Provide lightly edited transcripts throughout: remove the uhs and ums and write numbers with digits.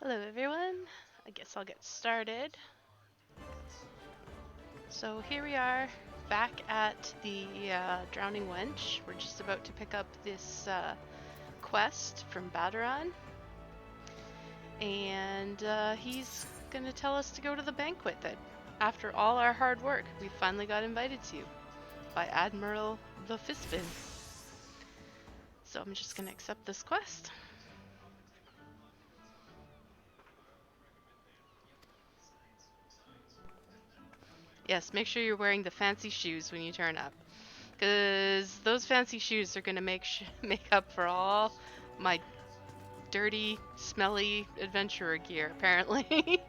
Hello everyone, I guess I'll get started. So here we are back at the Drowning Wench. We're just about to pick up this quest from Baderon. And he's going to tell us to go to the banquet that after all our hard work we finally got invited to by Admiral the Fispin. So I'm just going to accept this quest. Yes, make sure you're wearing the fancy shoes when you turn up, because those fancy shoes are going to make up for all my dirty, smelly adventurer gear, apparently.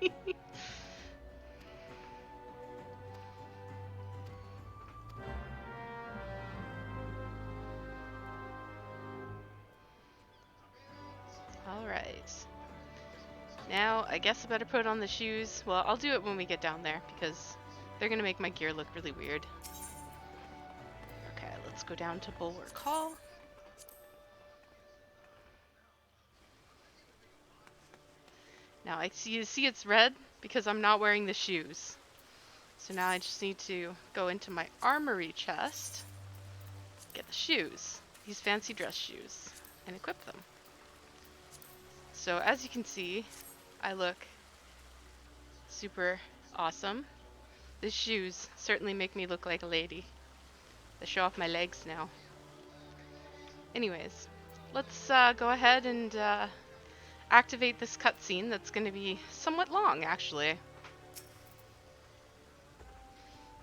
Alright. Now, I guess I better put on the shoes. Well, I'll do it when we get down there, because they're going to make my gear look really weird. Okay, let's go down to Bulwark Hall. Now, you see it's red because I'm not wearing the shoes. So now I just need to go into my armory chest, get the shoes, these fancy dress shoes, and equip them. So as you can see, I look super awesome. The shoes certainly make me look like a lady. They show off my legs now. Anyways, let's go ahead and activate this cutscene that's going to be somewhat long, actually.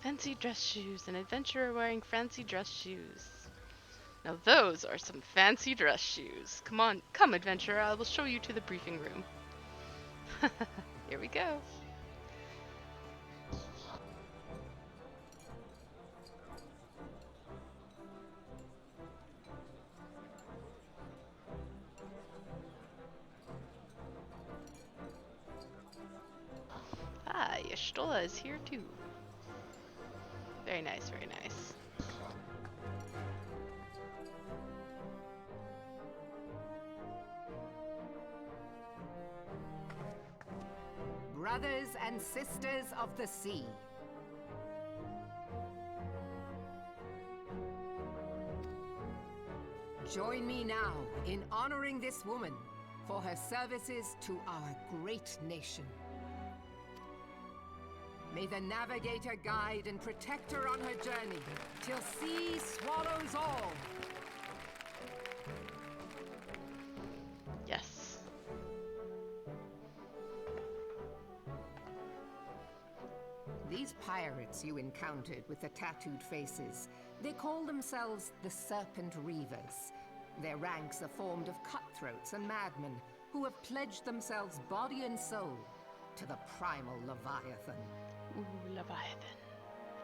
Fancy dress shoes, an adventurer wearing fancy dress shoes. Now those are some fancy dress shoes. Come on, come adventurer, I will show you to the briefing room. Here we go. Ah, Yashtola is here too. Very nice, very nice. Brothers and sisters of the sea. Join me now in honoring this woman for her services to our great nation. May the navigator guide and protect her on her journey till sea swallows all. Yes. These pirates you encountered with the tattooed faces, they call themselves the Serpent Reavers. Their ranks are formed of cutthroats and madmen who have pledged themselves body and soul to the primal Leviathan. Ooh, Leviathan.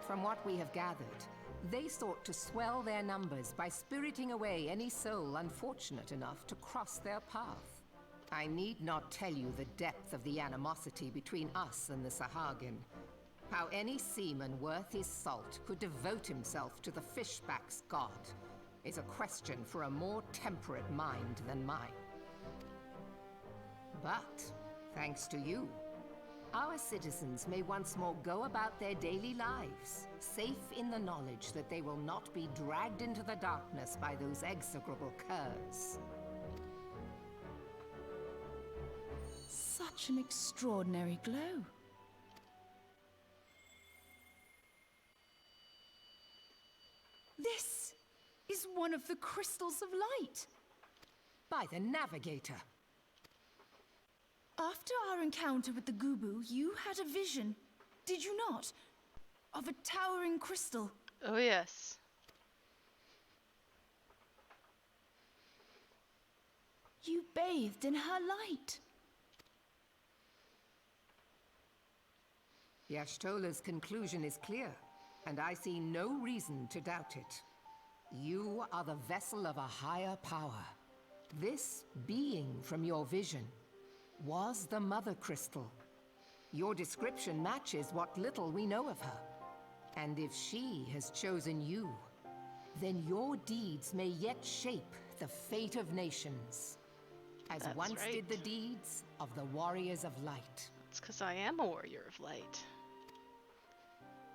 From what we have gathered, they sought to swell their numbers by spiriting away any soul unfortunate enough to cross their path. I need not tell you the depth of the animosity between us and the Sahagin. How any seaman worth his salt could devote himself to the fishback's god is a question for a more temperate mind than mine. But, thanks to you, our citizens may once more go about their daily lives, safe in the knowledge that they will not be dragged into the darkness by those execrable curs. Such an extraordinary glow. This is one of the crystals of light. By the Navigator. After our encounter with the Gubu, you had a vision, did you not? Of a towering crystal. Oh yes. You bathed in her light. Yashtola's conclusion is clear, and I see no reason to doubt it. You are the vessel of a higher power. This being from your vision was the Mother Crystal. Your description matches what little we know of her. And if she has chosen you, then your deeds may yet shape the fate of nations. as That's once right. did the deeds of the warriors of light. It's because I am a warrior of light.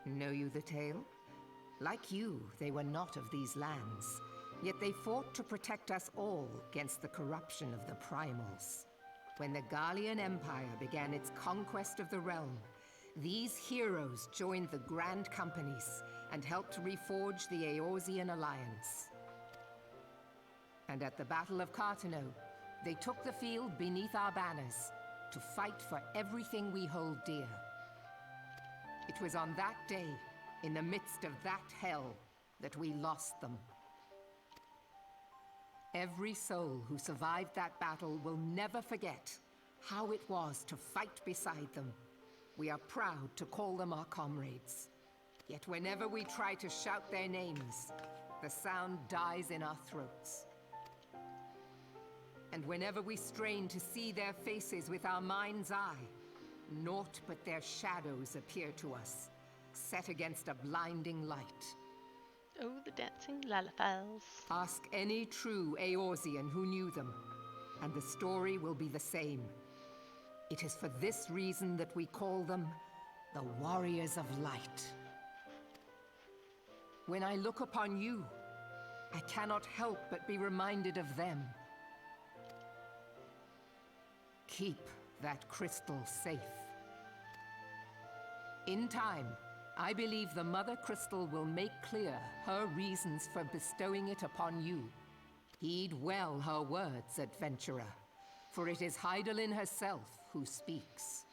Know you the tale? Like you, they were not of these lands, yet they fought to protect us all against the corruption of the primals. When the Garlean Empire began its conquest of the realm, these heroes joined the Grand Companies and helped reforge the Eorzean Alliance. And at the Battle of Cartano, they took the field beneath our banners to fight for everything we hold dear. It was on that day, in the midst of that hell, that we lost them. Every soul who survived that battle will never forget how it was to fight beside them. We are proud to call them our comrades. Yet whenever we try to shout their names, the sound dies in our throats. And whenever we strain to see their faces with our mind's eye, naught but their shadows appear to us, set against a blinding light. Oh, the dancing Lalafels. Ask any true Eorzean who knew them, and the story will be the same. It is for this reason that we call them the Warriors of Light. When I look upon you, I cannot help but be reminded of them. Keep that crystal safe. In time, I believe the Mother Crystal will make clear her reasons for bestowing it upon you. Heed well her words, adventurer, for it is Hydaelyn herself who speaks.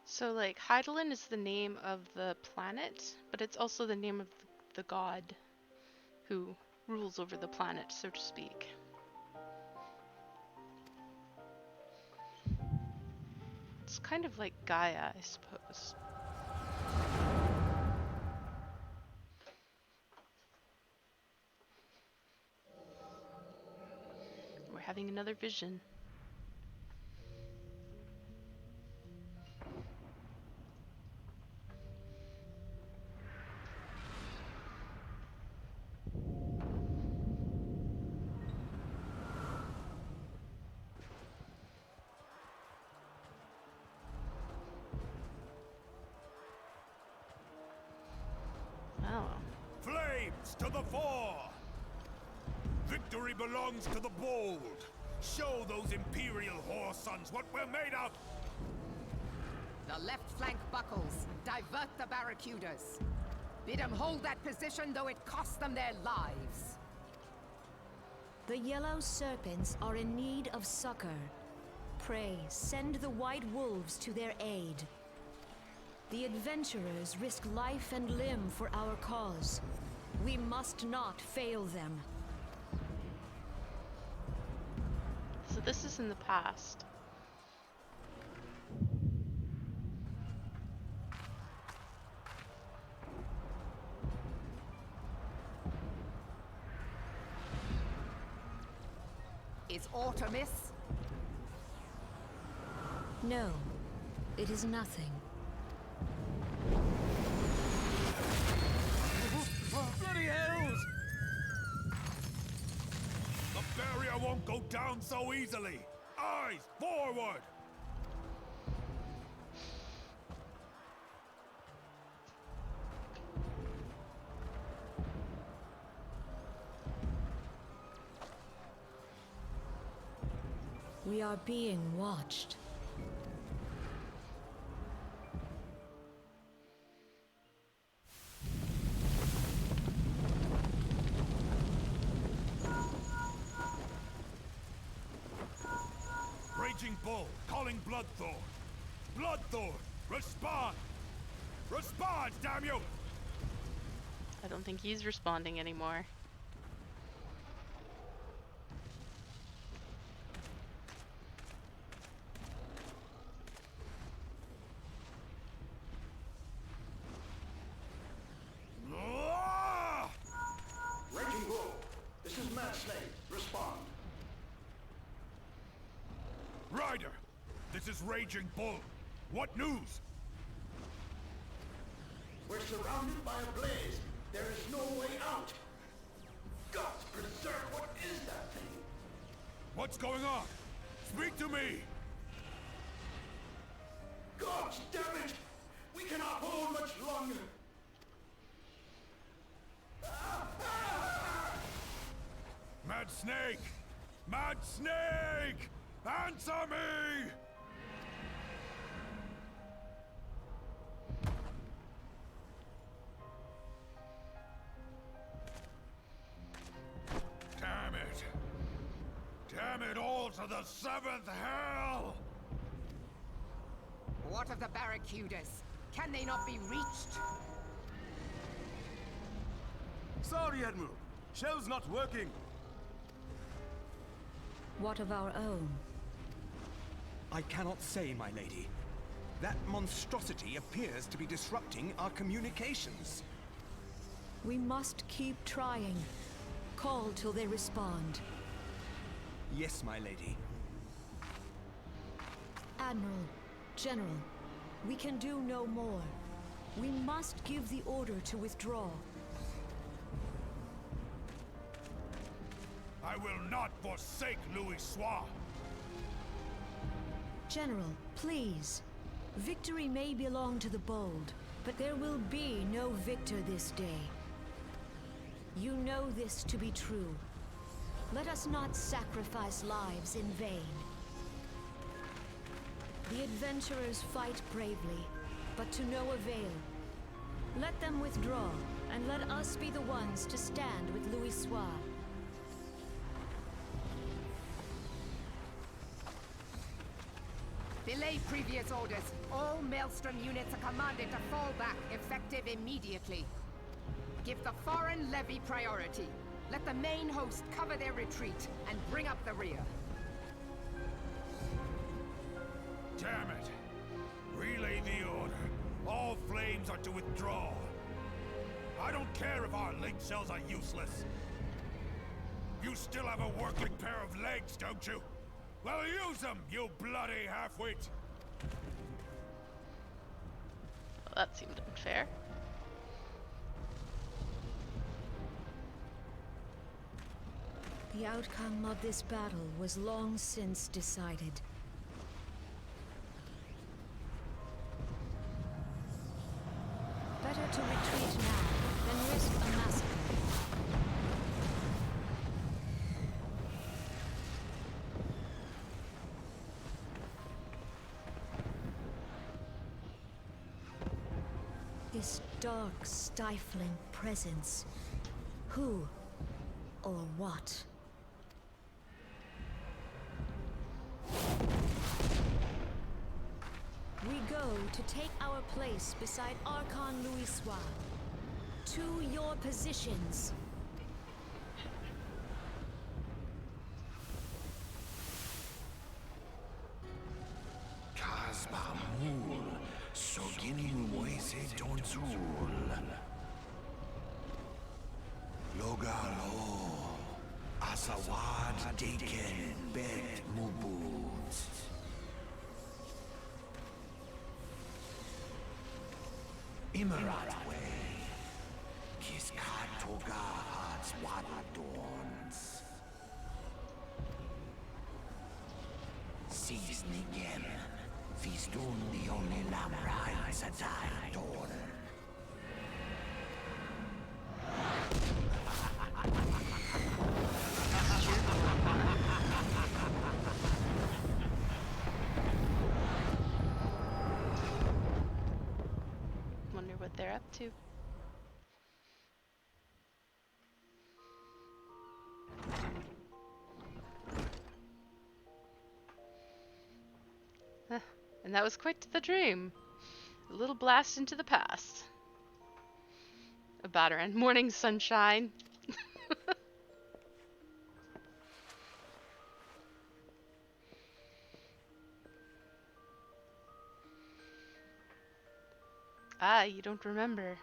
So, like, Hydaelyn is the name of the planet, but it's also the name of the god who rules over the planet, so to speak. It's kind of like Gaia, I suppose. We're having another vision. Oh. Flames to the fore! Victory belongs to the bold! Show those Imperial whore sons what we're made of! The left flank buckles. Divert the barracudas. Bid them hold that position, though it cost them their lives. The yellow serpents are in need of succor. Pray, send the white wolves to their aid. The adventurers risk life and limb for our cause. We must not fail them. So this is in the past. Is aught amiss? No, it is nothing. Bloody hells! The barrier won't go down so easily! Eyes forward! We are being watched. Raging Bull, calling Bloodthorn! Bloodthorn, respond! Respond, damn you! I don't think he's responding anymore. Ah! Raging Bull, this is Mad Snake. Respond. Ryder, this is Raging Bull. What news? We're surrounded by a blaze. There is no way out. Gods preserve, what is that thing? What's going on? Speak to me! God damn it! We cannot hold much longer! Mad Snake! Mad Snake! Answer me! Damn it! Damn it all to the seventh hell! What of the barracudas? Can they not be reached? Sorry, Admiral. Shell's not working. What of our own? I cannot say, my lady. That monstrosity appears to be disrupting our communications. We must keep trying. Call till they respond. Yes, my lady. Admiral, General, we can do no more. We must give the order to withdraw. I will not forsake Louis Soir. General, please. Victory may belong to the bold, but there will be no victor this day. You know this to be true. Let us not sacrifice lives in vain. The adventurers fight bravely, but to no avail. Let them withdraw, and let us be the ones to stand with Louis Soir. Belay previous orders. All Maelstrom units are commanded to fall back, effective immediately. Give the foreign levy priority. Let the main host cover their retreat and bring up the rear. Damn it! Relay the order. All flames are to withdraw. I don't care if our link cells are useless. You still have a working pair of legs, don't you? Well, use them, you bloody half-wit! Well, that seemed unfair. The outcome of this battle was long since decided. Better to retreat now than risk a massacre. This dark, stifling presence. Who or what? We go to take our place beside Archon Louis Soir. To your positions. Kasbamul, Sogin Moise Tonsul. Logalo, Asawad Deken Bet Mubut. Imarat Way, Kiskat Togarats Wadadons. Seasoning Feastun the only Lamrai Sadai Dawn. Wonder what they're up to. And that was quite the dream. A little blast into the past. A Batteren. Morning sunshine. Ah, you don't remember.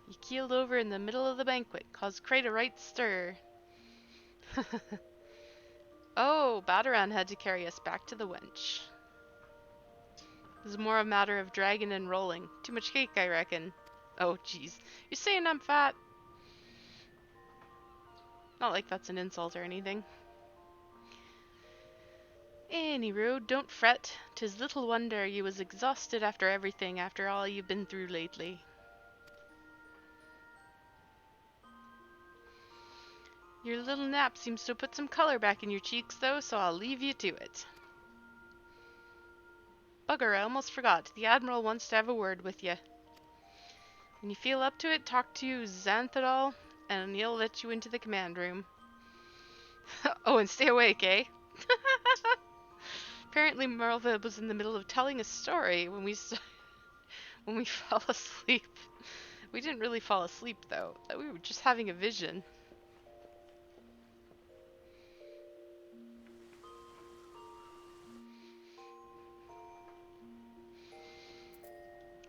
You keeled over in the middle of the banquet, caused Crate a right stir. Oh, Batteren had to carry us back to the wench. This is more a matter of dragging and rolling. Too much cake, I reckon. Oh, jeez. You're saying I'm fat? Not like that's an insult or anything. Any road, don't fret. 'Tis little wonder you was exhausted after everything, after all you've been through lately. Your little nap seems to put some color back in your cheeks, though, so I'll leave you to it. Bugger, I almost forgot. The Admiral wants to have a word with you. When you feel up to it, talk to Xanthadal, and he'll let you into the command room. Oh, and stay awake, eh? Apparently Merlva was in the middle of telling a story when we when we fell asleep. We didn't really fall asleep, though. We were just having a vision.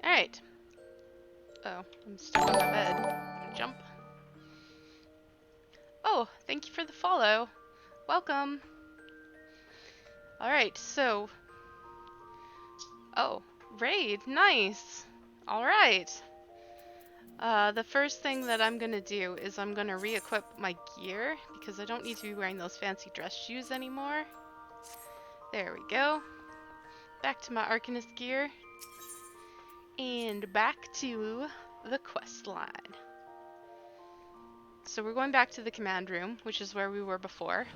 Alright. Oh, I'm stuck on my bed. Jump. Oh, thank you for the follow. Welcome. Alright, so... Oh, raid. Nice. Alright. The first thing that I'm gonna do is I'm gonna re-equip my gear, because I don't need to be wearing those fancy dress shoes anymore. There we go. Back to my Arcanist gear. And back to the quest line. So we're going back to the command room, which is where we were before.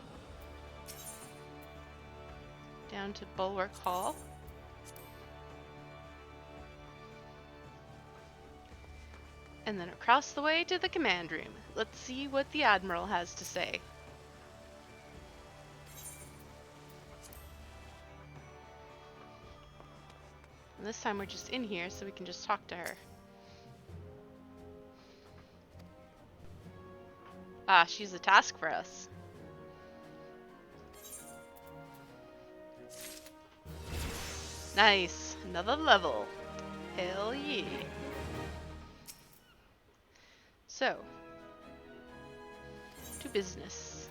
Down to Bulwark Hall. And then across the way to the command room. Let's see what the Admiral has to say. And this time we're just in here so we can just talk to her. Ah, she's a task for us. Nice. Another level. Hell yeah. So, to business.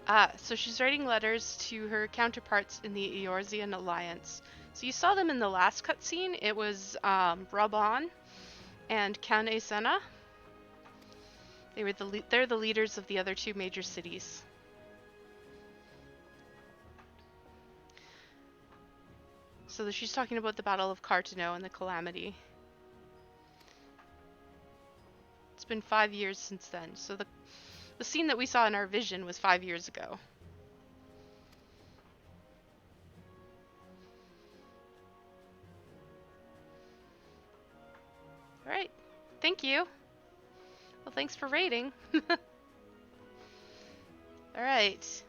Ah, so she's writing letters to her counterparts in the Eorzean Alliance. So you saw them in the last cutscene. It was Raban and Count Aesena. They're the leaders of the other two major cities. So she's talking about the Battle of Cartano and the Calamity. It's been 5 years since then. So the scene that we saw in our vision was 5 years ago. Alright. Thank you. Well, thanks for raiding. Alright.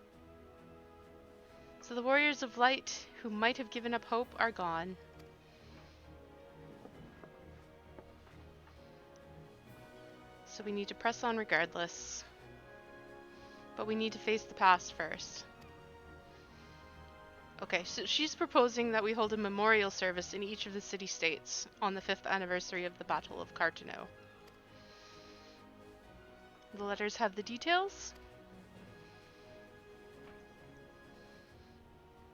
So the Warriors of Light, who might have given up hope, are gone. So we need to press on regardless. But we need to face the past first. Okay, so she's proposing that we hold a memorial service in each of the city-states on the 5th anniversary of the Battle of Cartano. The letters have the details.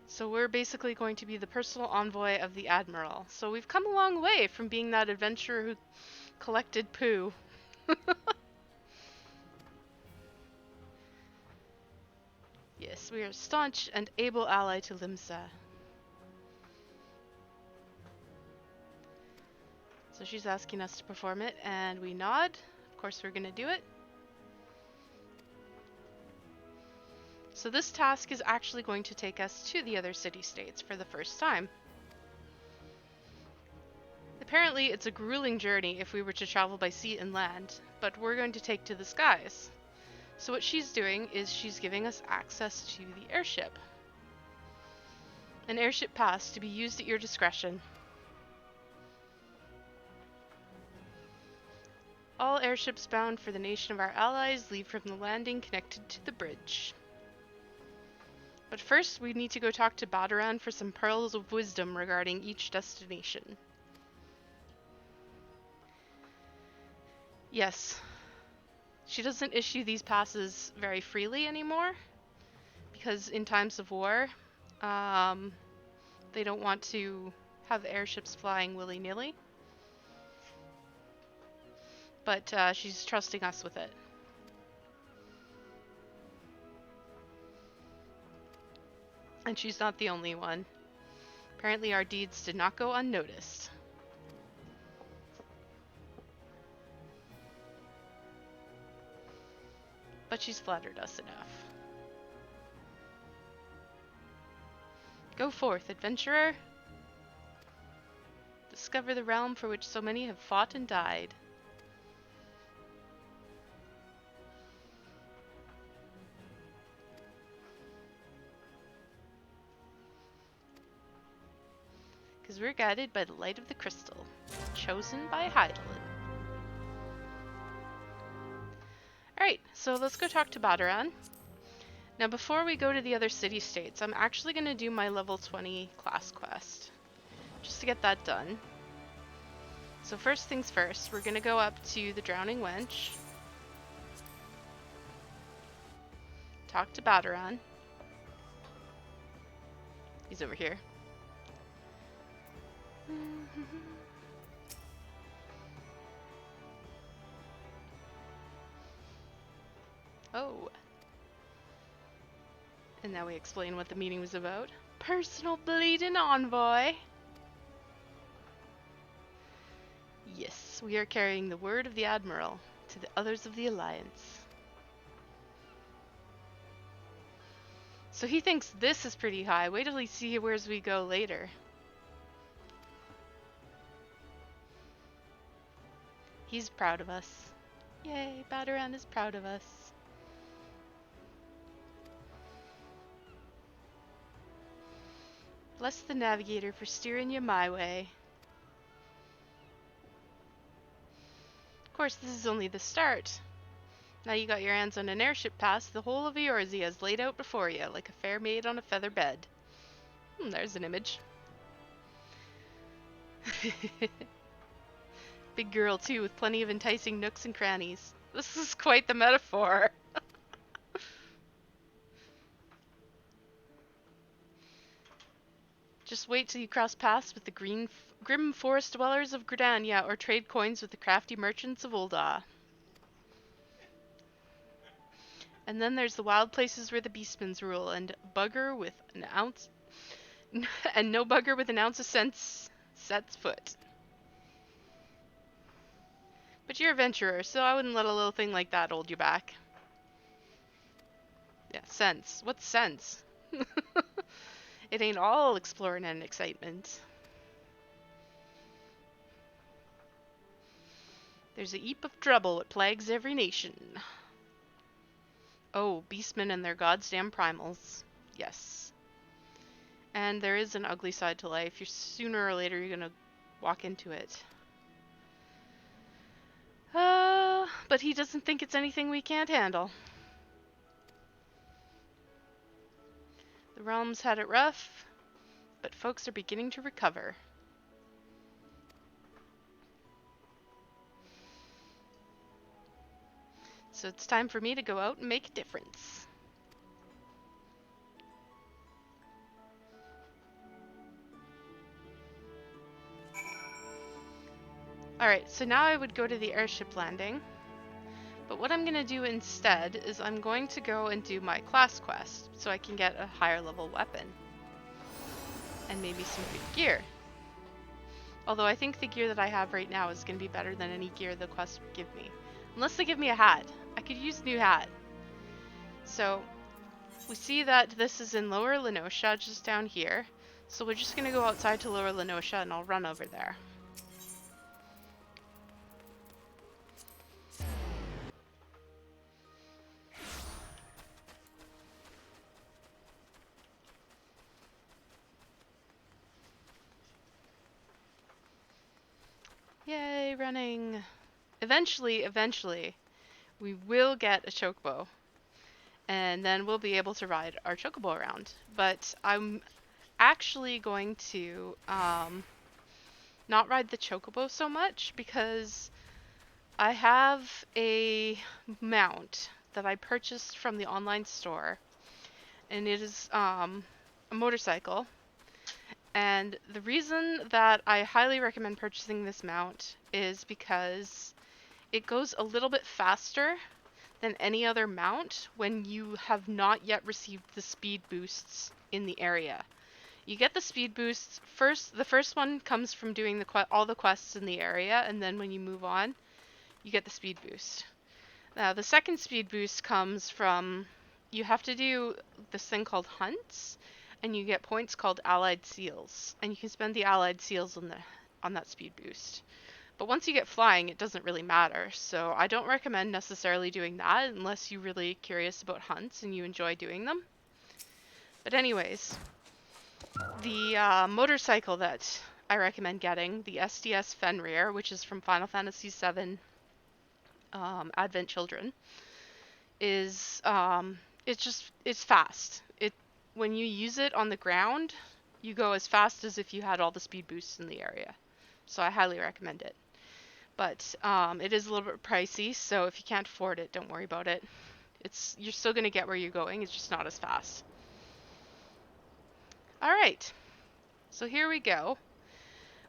So we're basically going to be the personal envoy of the Admiral. So we've come a long way from being that adventurer who collected poo. Yes, we are a staunch and able ally to Limsa. So she's asking us to perform it, and we nod. Of course we're gonna do it. So this task is actually going to take us to the other city-states for the first time. Apparently it's a grueling journey if we were to travel by sea and land, but we're going to take to the skies. So what she's doing is she's giving us access to the airship. An airship pass to be used at your discretion. All airships bound for the nation of our allies leave from the landing connected to the bridge. But first, we need to go talk to Badaran for some pearls of wisdom regarding each destination. Yes. She doesn't issue these passes very freely anymore, because in times of war, they don't want to have airships flying willy-nilly. but she's trusting us with it. And she's not the only one. Apparently our deeds did not go unnoticed. But she's flattered us enough. Go forth, adventurer! Discover the realm for which so many have fought and died. Because we're guided by the light of the crystal, chosen by Hydaelyn. Alright, so let's go talk to Badaran. Now before we go to the other city-states, I'm actually going to do my level 20 class quest. Just to get that done. So first things first, we're going to go up to the Drowning Wench. Talk to Badaran. He's over here. Oh. And now we explain what the meeting was about. Personal bleeding envoy. Yes, we are carrying the word of the Admiral to the others of the Alliance. So he thinks this is pretty high. Wait till he sees where we go later. He's proud of us. Yay, Badaran is proud of us. Bless the Navigator for steering you my way. Of course, this is only the start. Now you got your hands on an airship pass, the whole of Eorzea is laid out before you, like a fair maid on a feather bed. There's an image. Big girl too, with plenty of enticing nooks and crannies. This is quite the metaphor. Just wait till you cross paths with the grim forest dwellers of Gridania, or trade coins with the crafty merchants of Ul'dah. And then there's the wild places where the beastmans rule, and bugger with an ounce, and no bugger with an ounce of sense sets foot. But you're a adventurer, so I wouldn't let a little thing like that hold you back. Yeah, sense. What's sense? It ain't all exploring and excitement. There's a heap of trouble that plagues every nation. Oh, beastmen and their goddamn primals. Yes. And there is an ugly side to life. Sooner or later you're gonna walk into it. But he doesn't think it's anything we can't handle. The realm's had it rough, but folks are beginning to recover. So it's time for me to go out and make a difference. Alright, so now I would go to the airship landing. But what I'm going to do instead is I'm going to go and do my class quest so I can get a higher level weapon. And maybe some good gear. Although I think the gear that I have right now is going to be better than any gear the quest would give me. Unless they give me a hat. I could use a new hat. So, we see that this is in Lower Lenosha, just down here. So we're just going to go outside to Lower Lenosha and I'll run over there. Yay, running! Eventually, we will get a chocobo. And then we'll be able to ride our chocobo around. But I'm actually going to not ride the chocobo so much because I have a mount that I purchased from the online store. And it is a motorcycle. And the reason that I highly recommend purchasing this mount is because it goes a little bit faster than any other mount when you have not yet received the speed boosts in the area. You get the speed boosts first. The first one comes from doing all the quests in the area, and then when you move on, you get the speed boost. Now, the second speed boost comes from, you have to do this thing called hunts, and you get points called allied seals, and you can spend the allied seals on that speed boost. But once you get flying, it doesn't really matter, so I don't recommend necessarily doing that unless you're really curious about hunts and you enjoy doing them. But anyways, the motorcycle that I recommend getting, the SDS Fenrir, which is from Final Fantasy VII Advent Children, is it's fast. When you use it on the ground, you go as fast as if you had all the speed boosts in the area. So I highly recommend it. But it is a little bit pricey, so if you can't afford it, don't worry about it. You're still going to get where you're going, it's just not as fast. Alright, so here we go.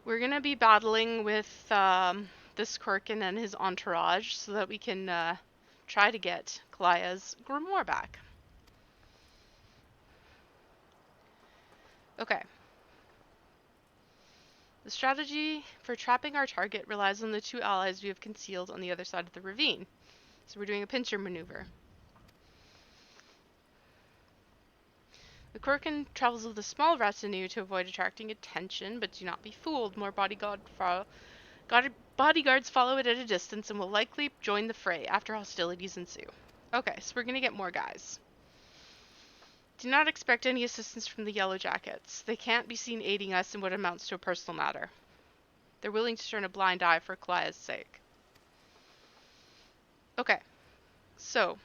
We're going to be battling with this Korkin and his entourage so that we can try to get Kalaya's grimoire back. Okay. The strategy for trapping our target relies on the two allies we have concealed on the other side of the ravine. So we're doing a pincer maneuver. The Korkin travels with a small retinue to avoid attracting attention, but do not be fooled. More bodyguards follow it at a distance and will likely join the fray after hostilities ensue. Okay, so we're going to get more guys. Do not expect any assistance from the Yellow Jackets. They can't be seen aiding us in what amounts to a personal matter. They're willing to turn a blind eye for Kalaya's sake. Okay, so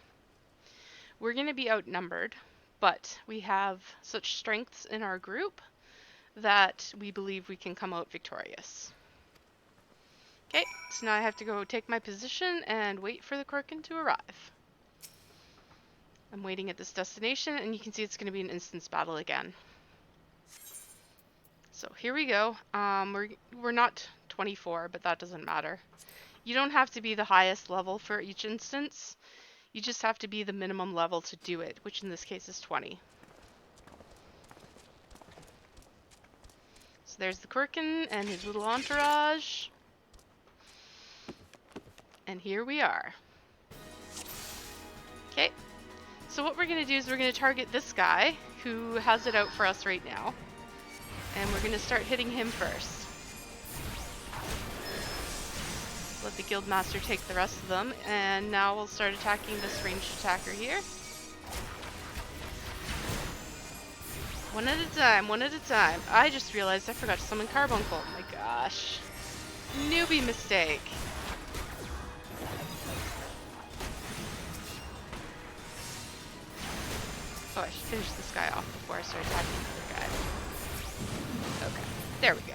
we're going to be outnumbered, but we have such strengths in our group that we believe we can come out victorious. Okay, so now I have to go take my position and wait for the Korkin to arrive. I'm waiting at this destination, and you can see it's going to be an instance battle again. So here we go. We're not 24, but that doesn't matter. You don't have to be the highest level for each instance. You just have to be the minimum level to do it, which in this case is 20. So there's the Korkin and his little entourage. And here we are. Okay. So what we're going to do is we're going to target this guy, who has it out for us right now. And we're going to start hitting him first. Let the Guildmaster take the rest of them, and now we'll start attacking this ranged attacker here. One at a time, one at a time. I just realized I forgot to summon Carbuncle. Oh my gosh. Newbie mistake. Oh, I should finish this guy off before I start attacking the other guy. Okay, there we go.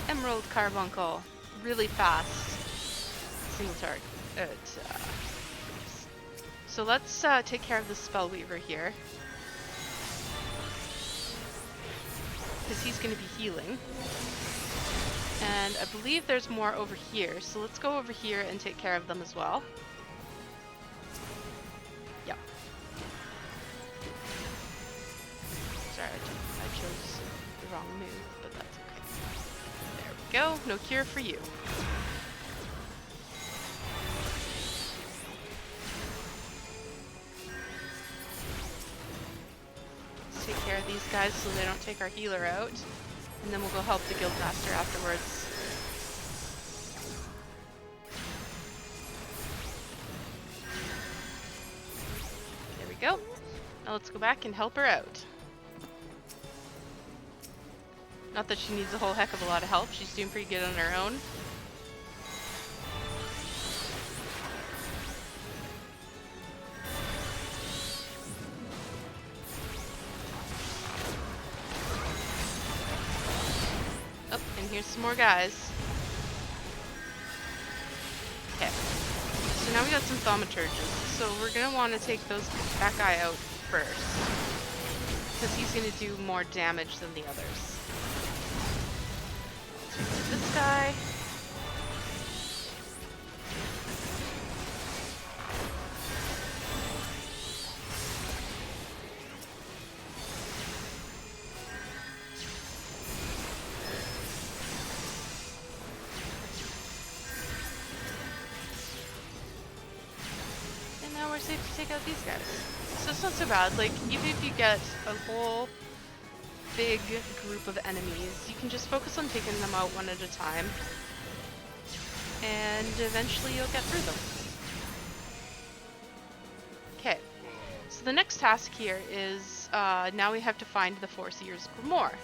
Emerald Carbuncle, really fast. Single target. So let's take care of the Spellweaver here. Because he's going to be healing. And I believe there's more over here, so let's go over here and take care of them as well. Yep. Sorry, I chose the wrong move, but that's okay. There we go. No cure for you. Take care of these guys so they don't take our healer out, and then we'll go help the Guildmaster afterwards. There we go. Now let's go back and help her out. Not that she needs a whole heck of a lot of help, she's doing pretty good on her own. Here's some more guys. Okay. So now we got some thaumaturges. So we're gonna want to take that guy out first, because he's going to do more damage than the others. So this guy. And now we're safe to take out these guys. So it's not so bad. Like, even if you get a whole big group of enemies, you can just focus on taking them out one at a time, and eventually you'll get through them. Okay, so the next task here is now we have to find the Foreseer's Grimoire.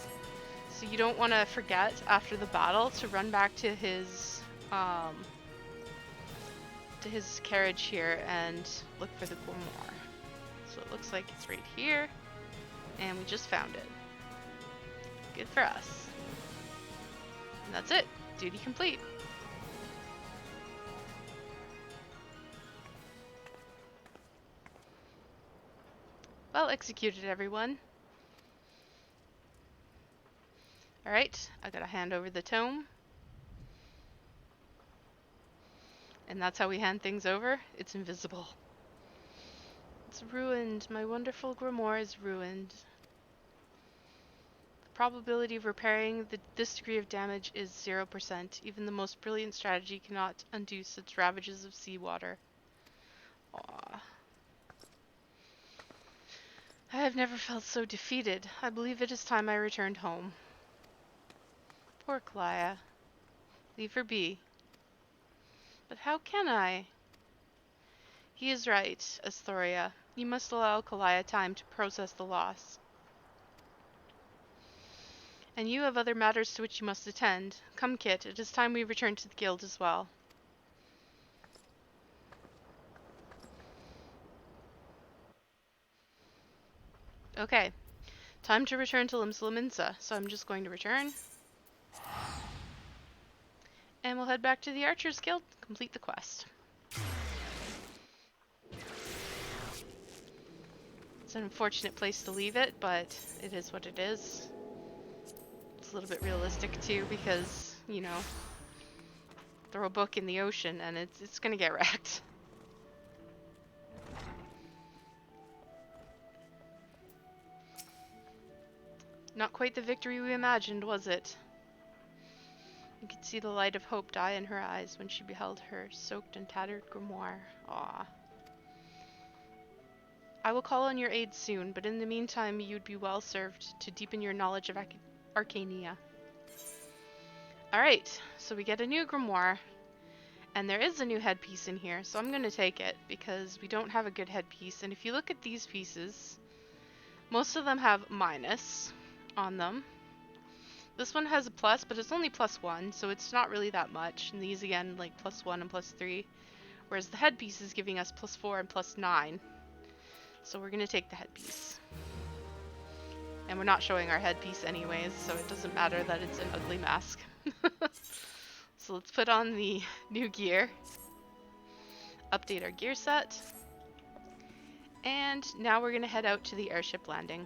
So you don't want to forget after the battle to run back to his carriage here and look for the Grimoire. So it looks like it's right here, and we just found it. Good for us. And that's it. Duty complete. Well executed, everyone. Alright, I gotta hand over the tome. And that's how we hand things over. It's invisible. It's ruined. My wonderful grimoire is ruined. The probability of repairing this degree of damage is 0%. Even the most brilliant strategy cannot undo such ravages of seawater. Aww. I have never felt so defeated. I believe it is time I returned home. Poor Kalaya. Leave her be. But how can I? He is right, Astoria. You must allow Kalaya time to process the loss. And you have other matters to which you must attend. Come, Kit, it is time we return to the guild as well. Okay, time to return to Limsa, so I'm just going to return. And we'll head back to the Archers Guild, complete the quest. It's an unfortunate place to leave it, but it is what it is. It's a little bit realistic too, because, you know, throw a book in the ocean and it's gonna get wrecked. Not quite the victory we imagined, was it? You could see the light of hope die in her eyes when she beheld her soaked and tattered grimoire. Ah. I will call on your aid soon, but in the meantime you'd be well served to deepen your knowledge of Arcania. Alright, so we get a new grimoire, and there is a new headpiece in here, so I'm going to take it, because we don't have a good headpiece, and if you look at these pieces, most of them have minus on them. This one has a plus, but it's only +1, so it's not really that much, and these again, like +1 and +3, whereas the headpiece is giving us +4 and +9. So we're going to take the headpiece. And we're not showing our headpiece anyways, so it doesn't matter that it's an ugly mask. So let's put on the new gear. Update our gear set. And now we're going to head out to the airship landing.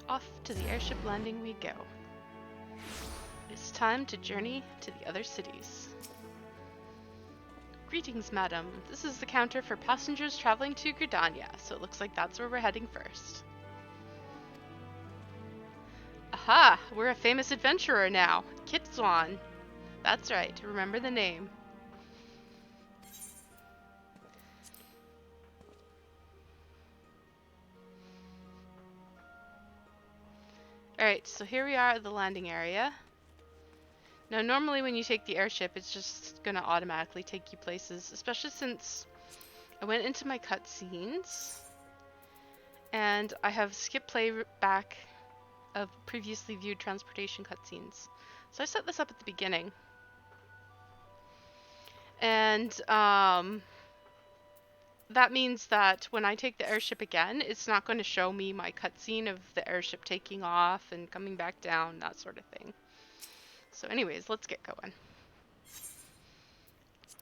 Off to the airship landing we go. It's time to journey to the other cities. Greetings, madam. This is the counter for passengers traveling to Gridania, so it looks like that's where we're heading first. Aha! We're a famous adventurer now. Kit Swan. That's right, remember the name. Alright, so here we are at the landing area. Now normally when you take the airship, it's just gonna automatically take you places, especially since I went into my cutscenes and I have skipped playback of previously viewed transportation cutscenes. So I set this up at the beginning. And that means that when I take the airship again, it's not going to show me my cutscene of the airship taking off and coming back down, that sort of thing. So anyways, let's get going.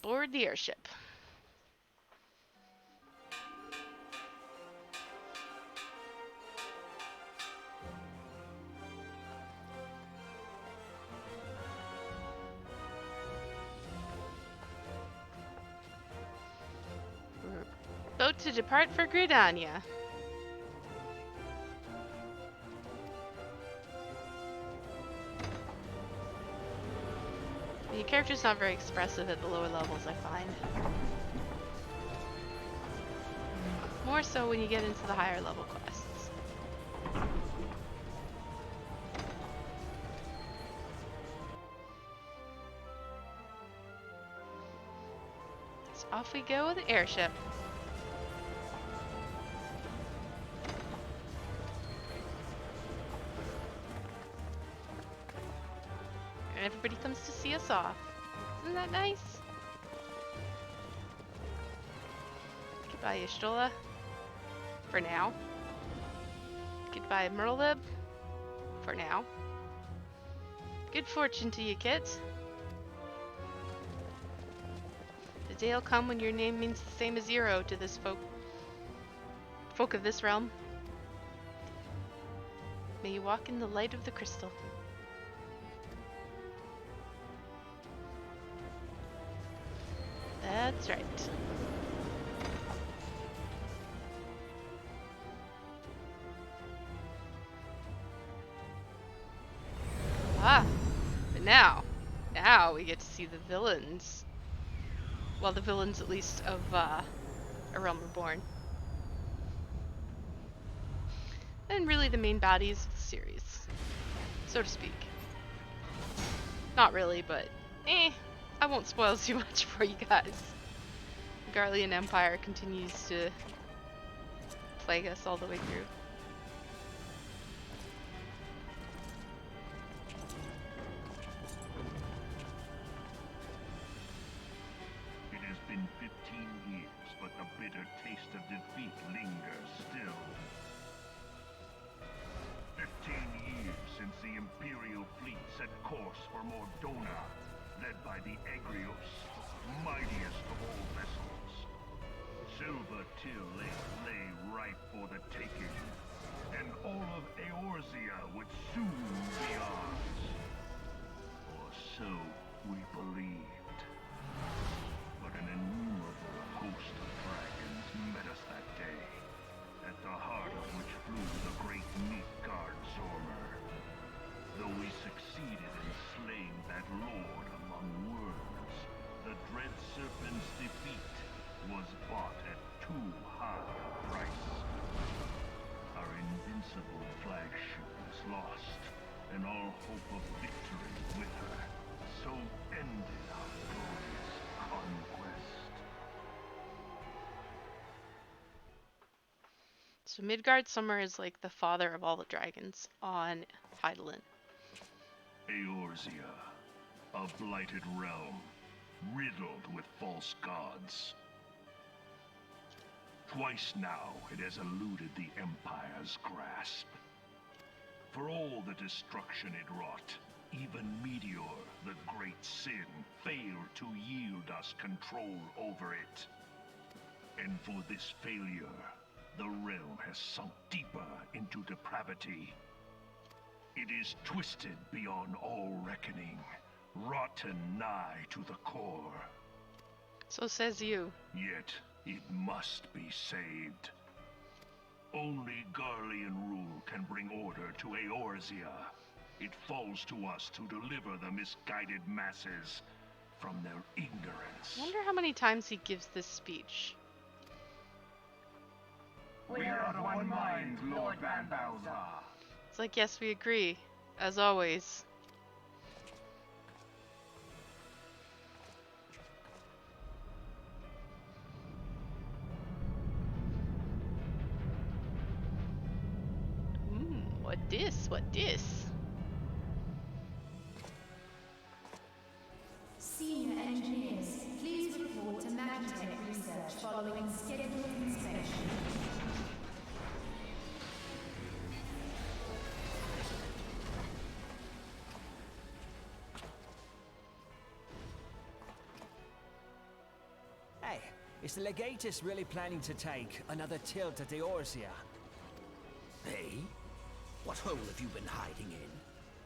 board the airship. Boat to depart for Gridania. The character's not very expressive at the lower levels, I find. More so when you get into the higher level quests. So off we go with the airship. And everybody comes to see us off. Isn't that nice? Goodbye, Y'shtola. For now. Goodbye, Merlib. For now. Good fortune to you, kids. The day will come when your name means the same as zero to this folk of this realm. May you walk in the light of the crystal. That's right. Ah, but now we get to see the villains. Well, the villains at least of A Realm Reborn. And really the main baddies of the series, so to speak. Not really, but I won't spoil too much for you guys. The Garlean Empire continues to plague us all the way through. It has been 15 years, but the bitter taste of defeat lingers still. 15 years since the Imperial fleet set course for Mordona, led by the Egrios, mightiest of all vessels. Silver Till lay ripe for the taking, and all of Eorzea would soon be ours. Or so we believed. But an innumerable host of dragons met us that day, at the heart of which flew the great Midgard Zormer. Though we succeeded in slaying that lord among worms, the dread serpent's defeat was bought at too high a price. Our invincible flagship is lost, and all hope of victory with her. So ended our glorious conquest. So Midgard Summer is like the father of all the dragons on Hydaelyn. Eorzea, a blighted realm, riddled with false gods. Twice now it has eluded the Empire's grasp. For all the destruction it wrought, even Meteor, the great sin, failed to yield us control over it. And for this failure, the realm has sunk deeper into depravity. It is twisted beyond all reckoning, rotten nigh to the core. So says you. Yet, it must be saved. Only Garlean rule can bring order to Eorzea. It falls to us to deliver the misguided masses from their ignorance. I wonder how many times he gives this speech. We are of one mind, Lord Van Balzar. It's like, yes, we agree, as always. What this? What this? Senior engineers, please report to Magitech research following scheduled inspection. Hey, is the Legatus really planning to take another tilt at the Eorzea? Hey? What hole have you been hiding in?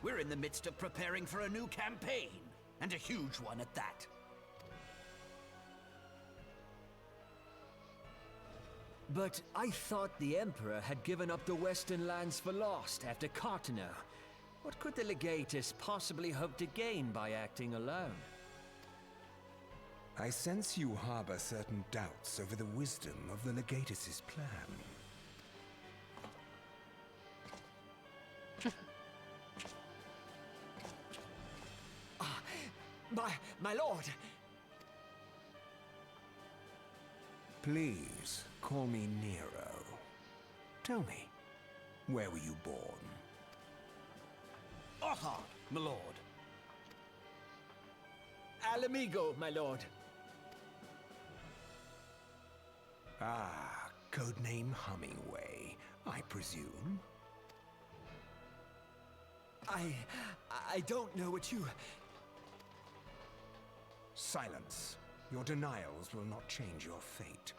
We're in the midst of preparing for a new campaign, and a huge one at that. But I thought the Emperor had given up the Western lands for lost after Cartano. What could the Legatus possibly hope to gain by acting alone? I sense you harbor certain doubts over the wisdom of the Legatus's plan. My lord! Please, call me Nero. Tell me, where were you born? Othard, my lord. Alamigo, my lord. Ah, codename Hummingway, I presume? I don't know what you... Silence. Your denials will not change your fate.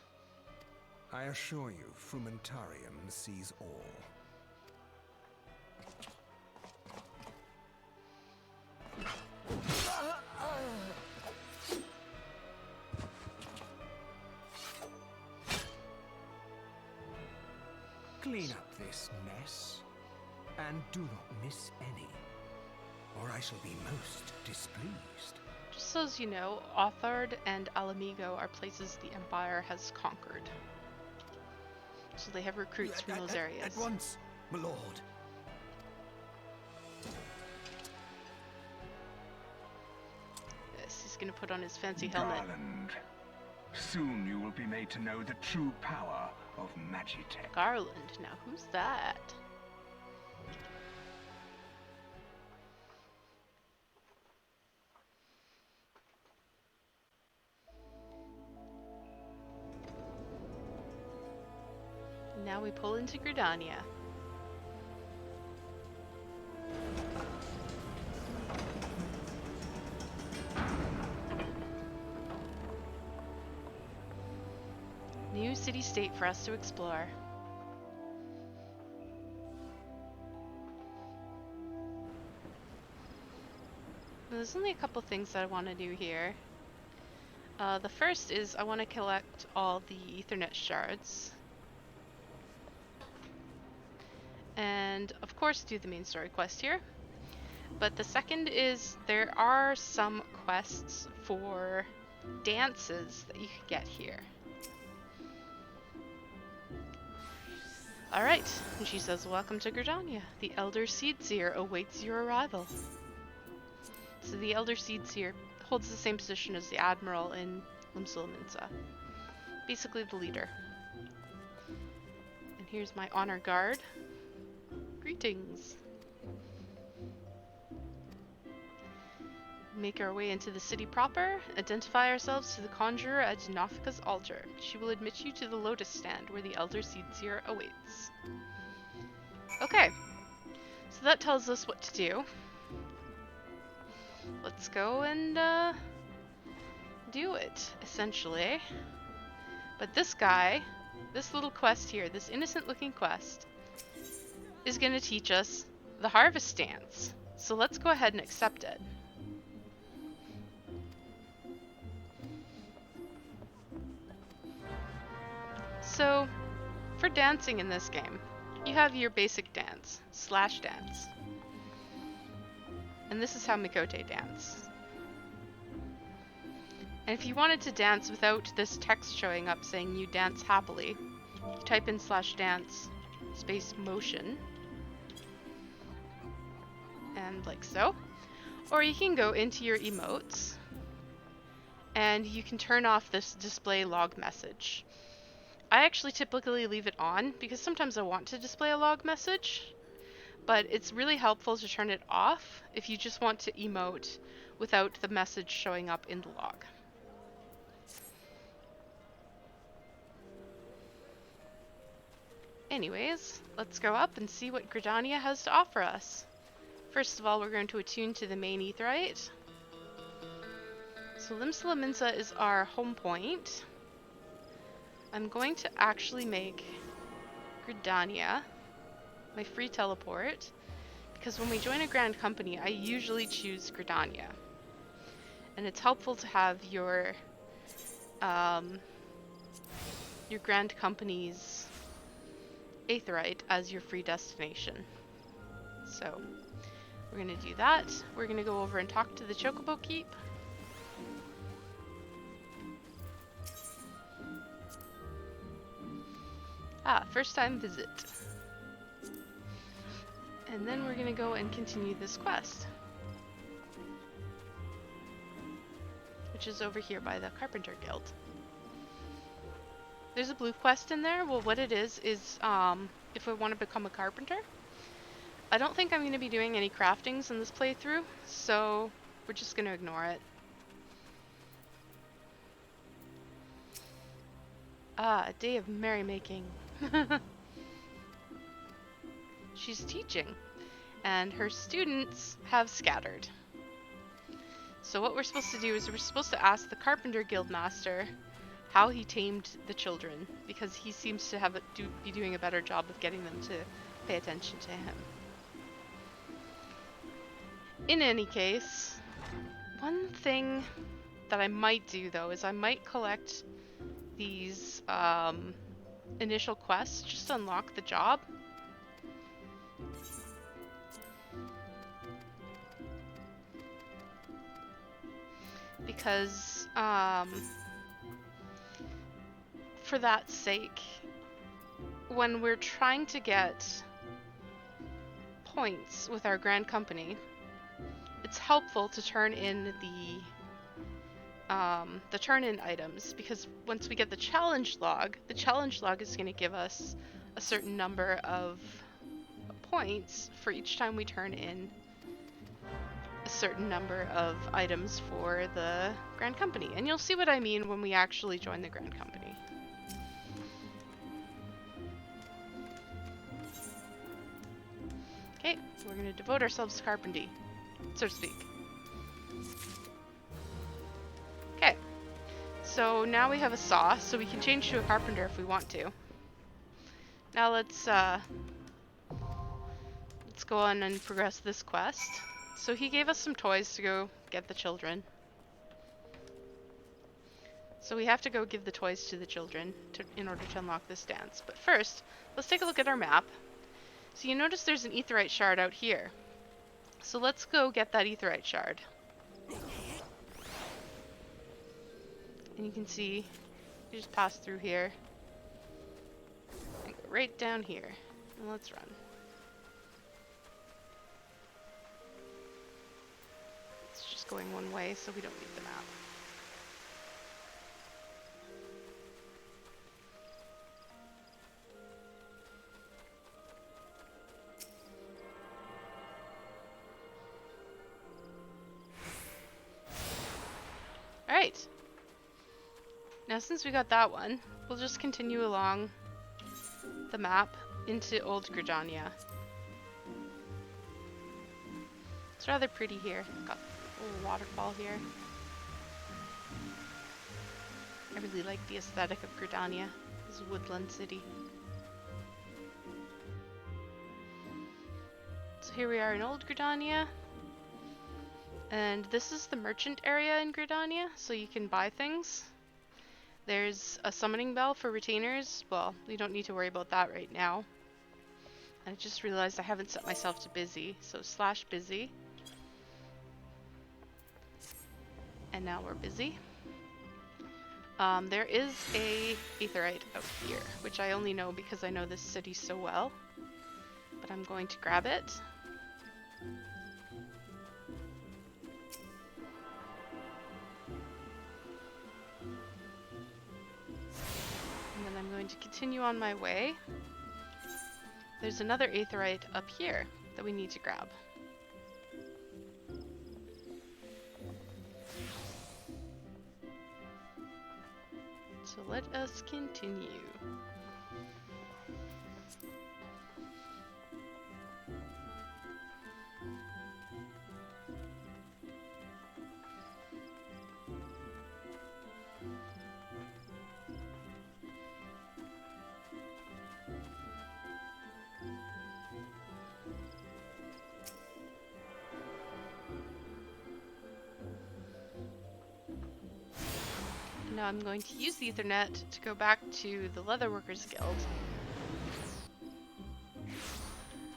I assure you, Frumentarium sees all. Clean up this mess, and do not miss any, or I shall be most displeased. Just so as you know, Othard and Alamigo are places the Empire has conquered. So they have recruits from those areas. At once, my lord. Yes, he's gonna put on his fancy helmet. Garland, soon you will be made to know the true power of Magitech. Garland, now who's that? Now we pull into Gridania. New city-state for us to explore. There's only a couple things that I want to do here. The first is I want to collect all the Ethernet shards. And of course do the main story quest here. But the second is there are some quests for dances that you can get here. Alright, and she says, welcome to Gridania. The Elder Seedseer awaits your arrival. So the Elder Seedseer holds the same position as the Admiral in Limsulaminsa. Basically the leader. And here's my honor guard. Greetings. Make our way into the city proper, identify ourselves to the conjurer at Nafika's altar. She will admit you to the lotus stand where the Elder Seedseer awaits. Okay, so that tells us what to do. Let's go and do it, essentially. But this guy, this little quest here, this innocent looking quest, is going to teach us the harvest dance. So let's go ahead and accept it. So, for dancing in this game, you have your basic dance, slash dance. And this is how Mikote dance. And if you wanted to dance without this text showing up saying you dance happily, you type in slash dance space motion. And like so. Or you can go into your emotes and you can turn off this display log message. I actually typically leave it on because sometimes I want to display a log message, but it's really helpful to turn it off if you just want to emote without the message showing up in the log. Anyways, let's go up and see what Gridania has to offer us. First of all, we're going to attune to the main Aetheryte. So Limsulaminsa is our home point. I'm going to actually make Gridania my free teleport, because when we join a Grand Company, I usually choose Gridania. And it's helpful to have your Grand Company's Aetheryte as your free destination. So we're going to do that. We're going to go over and talk to the Chocobo Keep. First time visit. And then we're going to go and continue this quest, which is over here by the Carpenter Guild. There's a blue quest in there. Well, what it is if I want to become a carpenter. I don't think I'm going to be doing any craftings in this playthrough, so we're just going to ignore it. A day of merrymaking. She's teaching, and her students have scattered. So what we're supposed to do is we're supposed to ask the Carpenter Guild Master how he tamed the children, because he seems to be doing a better job of getting them to pay attention to him. In any case, one thing that I might do though is I might collect these initial quests just to unlock the job. Because for that sake, when we're trying to get points with our Grand Company, it's helpful to turn in the turn-in items, because once we get the challenge log is going to give us a certain number of points for each time we turn in a certain number of items for the Grand Company. And you'll see what I mean when we actually join the Grand Company. Okay, we're going to devote ourselves to carpentry, so to speak. Okay, so now we have a saw, so we can change to a carpenter if we want to. Now let's go on and progress this quest. So he gave us some toys to go get the children. So we have to go give the toys to the children in order to unlock this dance. But first, let's take a look at our map. So you notice there's an Aetheryte shard out here. So let's go get that Aetheryte shard. And you can see, you just pass through here. And go right down here. And let's run. It's just going one way, so we don't need the map. Alright. Now since we got that one, we'll just continue along the map into Old Gridania. It's rather pretty here. Got a little waterfall here. I really like the aesthetic of Gridania. This woodland city. So here we are in Old Gridania. And this is the merchant area in Gridania, so you can buy things. There's a summoning bell for retainers. Well, we don't need to worry about that right now. I just realized I haven't set myself to busy, so /busy. And now we're busy. There is a Aetheryte out here, which I only know because I know this city so well. But I'm going to grab it. I'm going to continue on my way. There's another Aetheryte up here that we need to grab. So let us continue. Now I'm going to use the Ethernet to go back to the Leatherworkers Guild.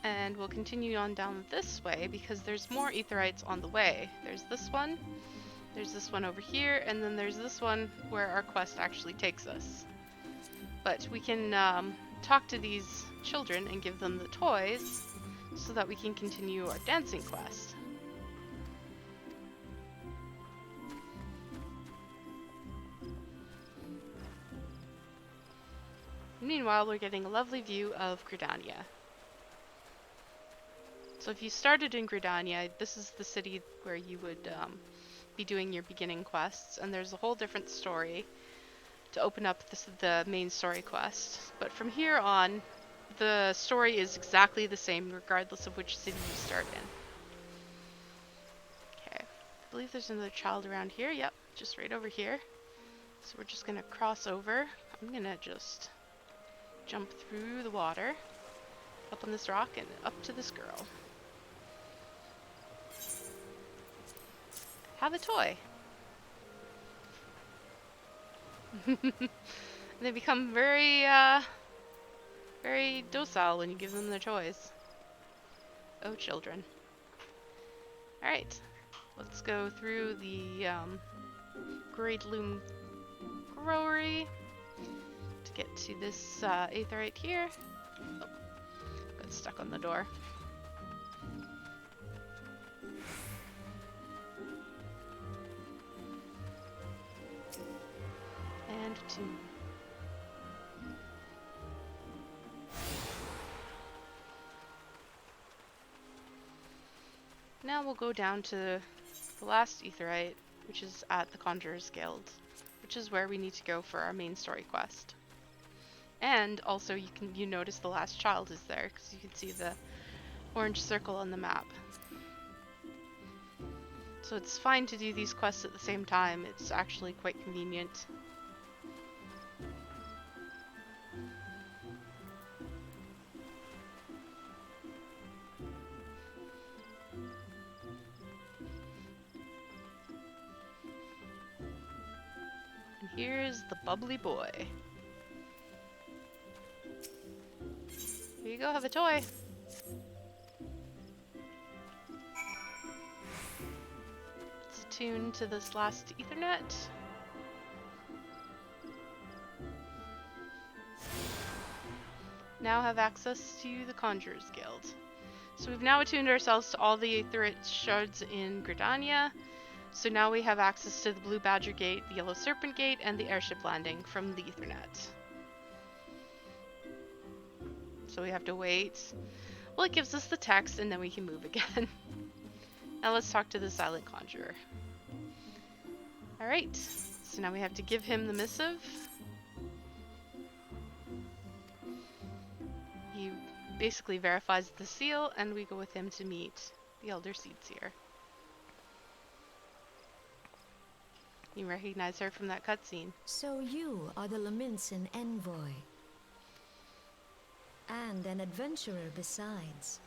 And we'll continue on down this way because there's more Aetherites on the way. There's this one over here, and then there's this one where our quest actually takes us. But we can talk to these children and give them the toys so that we can continue our dancing quest. Meanwhile, we're getting a lovely view of Gridania. So if you started in Gridania, this is the city where you would be doing your beginning quests, and there's a whole different story to open up the main story quest. But from here on, the story is exactly the same regardless of which city you start in. Okay, I believe there's another child around here. Yep, just right over here. So we're just gonna cross over. I'm gonna just jump through the water, up on this rock, and up to this girl. Have a toy. They become very, very docile when you give them their toys. Oh, children. Alright, let's go through the Great Loom Growery to get to this Aetherite here. Oh, got stuck on the door. And 2. Now we'll go down to the last Aetherite, which is at the Conjurer's Guild, which is where we need to go for our main story quest. And also you notice the last child is there, because you can see the orange circle on the map. So it's fine to do these quests at the same time, it's actually quite convenient. And here's the bubbly boy. Here you go, have a toy. Let's tune to this last Ethernet. Now have access to the Conjurer's Guild. So we've now attuned ourselves to all the Aetherite shards in Gridania. So now we have access to the Blue Badger Gate, the Yellow Serpent Gate, and the airship landing from the Ethernet. So we have to wait. Well, it gives us the text and then we can move again. Now let's talk to the Silent Conjurer. Alright, so now we have to give him the missive. He basically verifies the seal and we go with him to meet the Elder Seedseer. You recognize her from that cutscene. So you are the Laminson envoy. And an adventurer besides.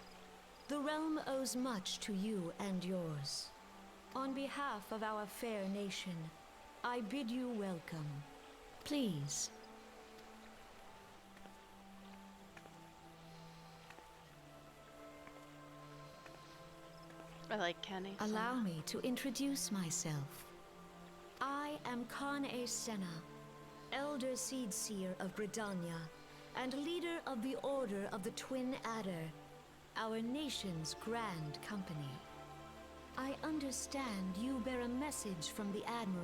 The realm owes much to you and yours. On behalf of our fair nation, I bid you welcome. Please. I like Kenny. Allow me to introduce myself. I am Khan-e Senna, Elder Seedseer of Gridania, and leader of the Order of the Twin Adder, our nation's grand company. I understand you bear a message from the Admiral.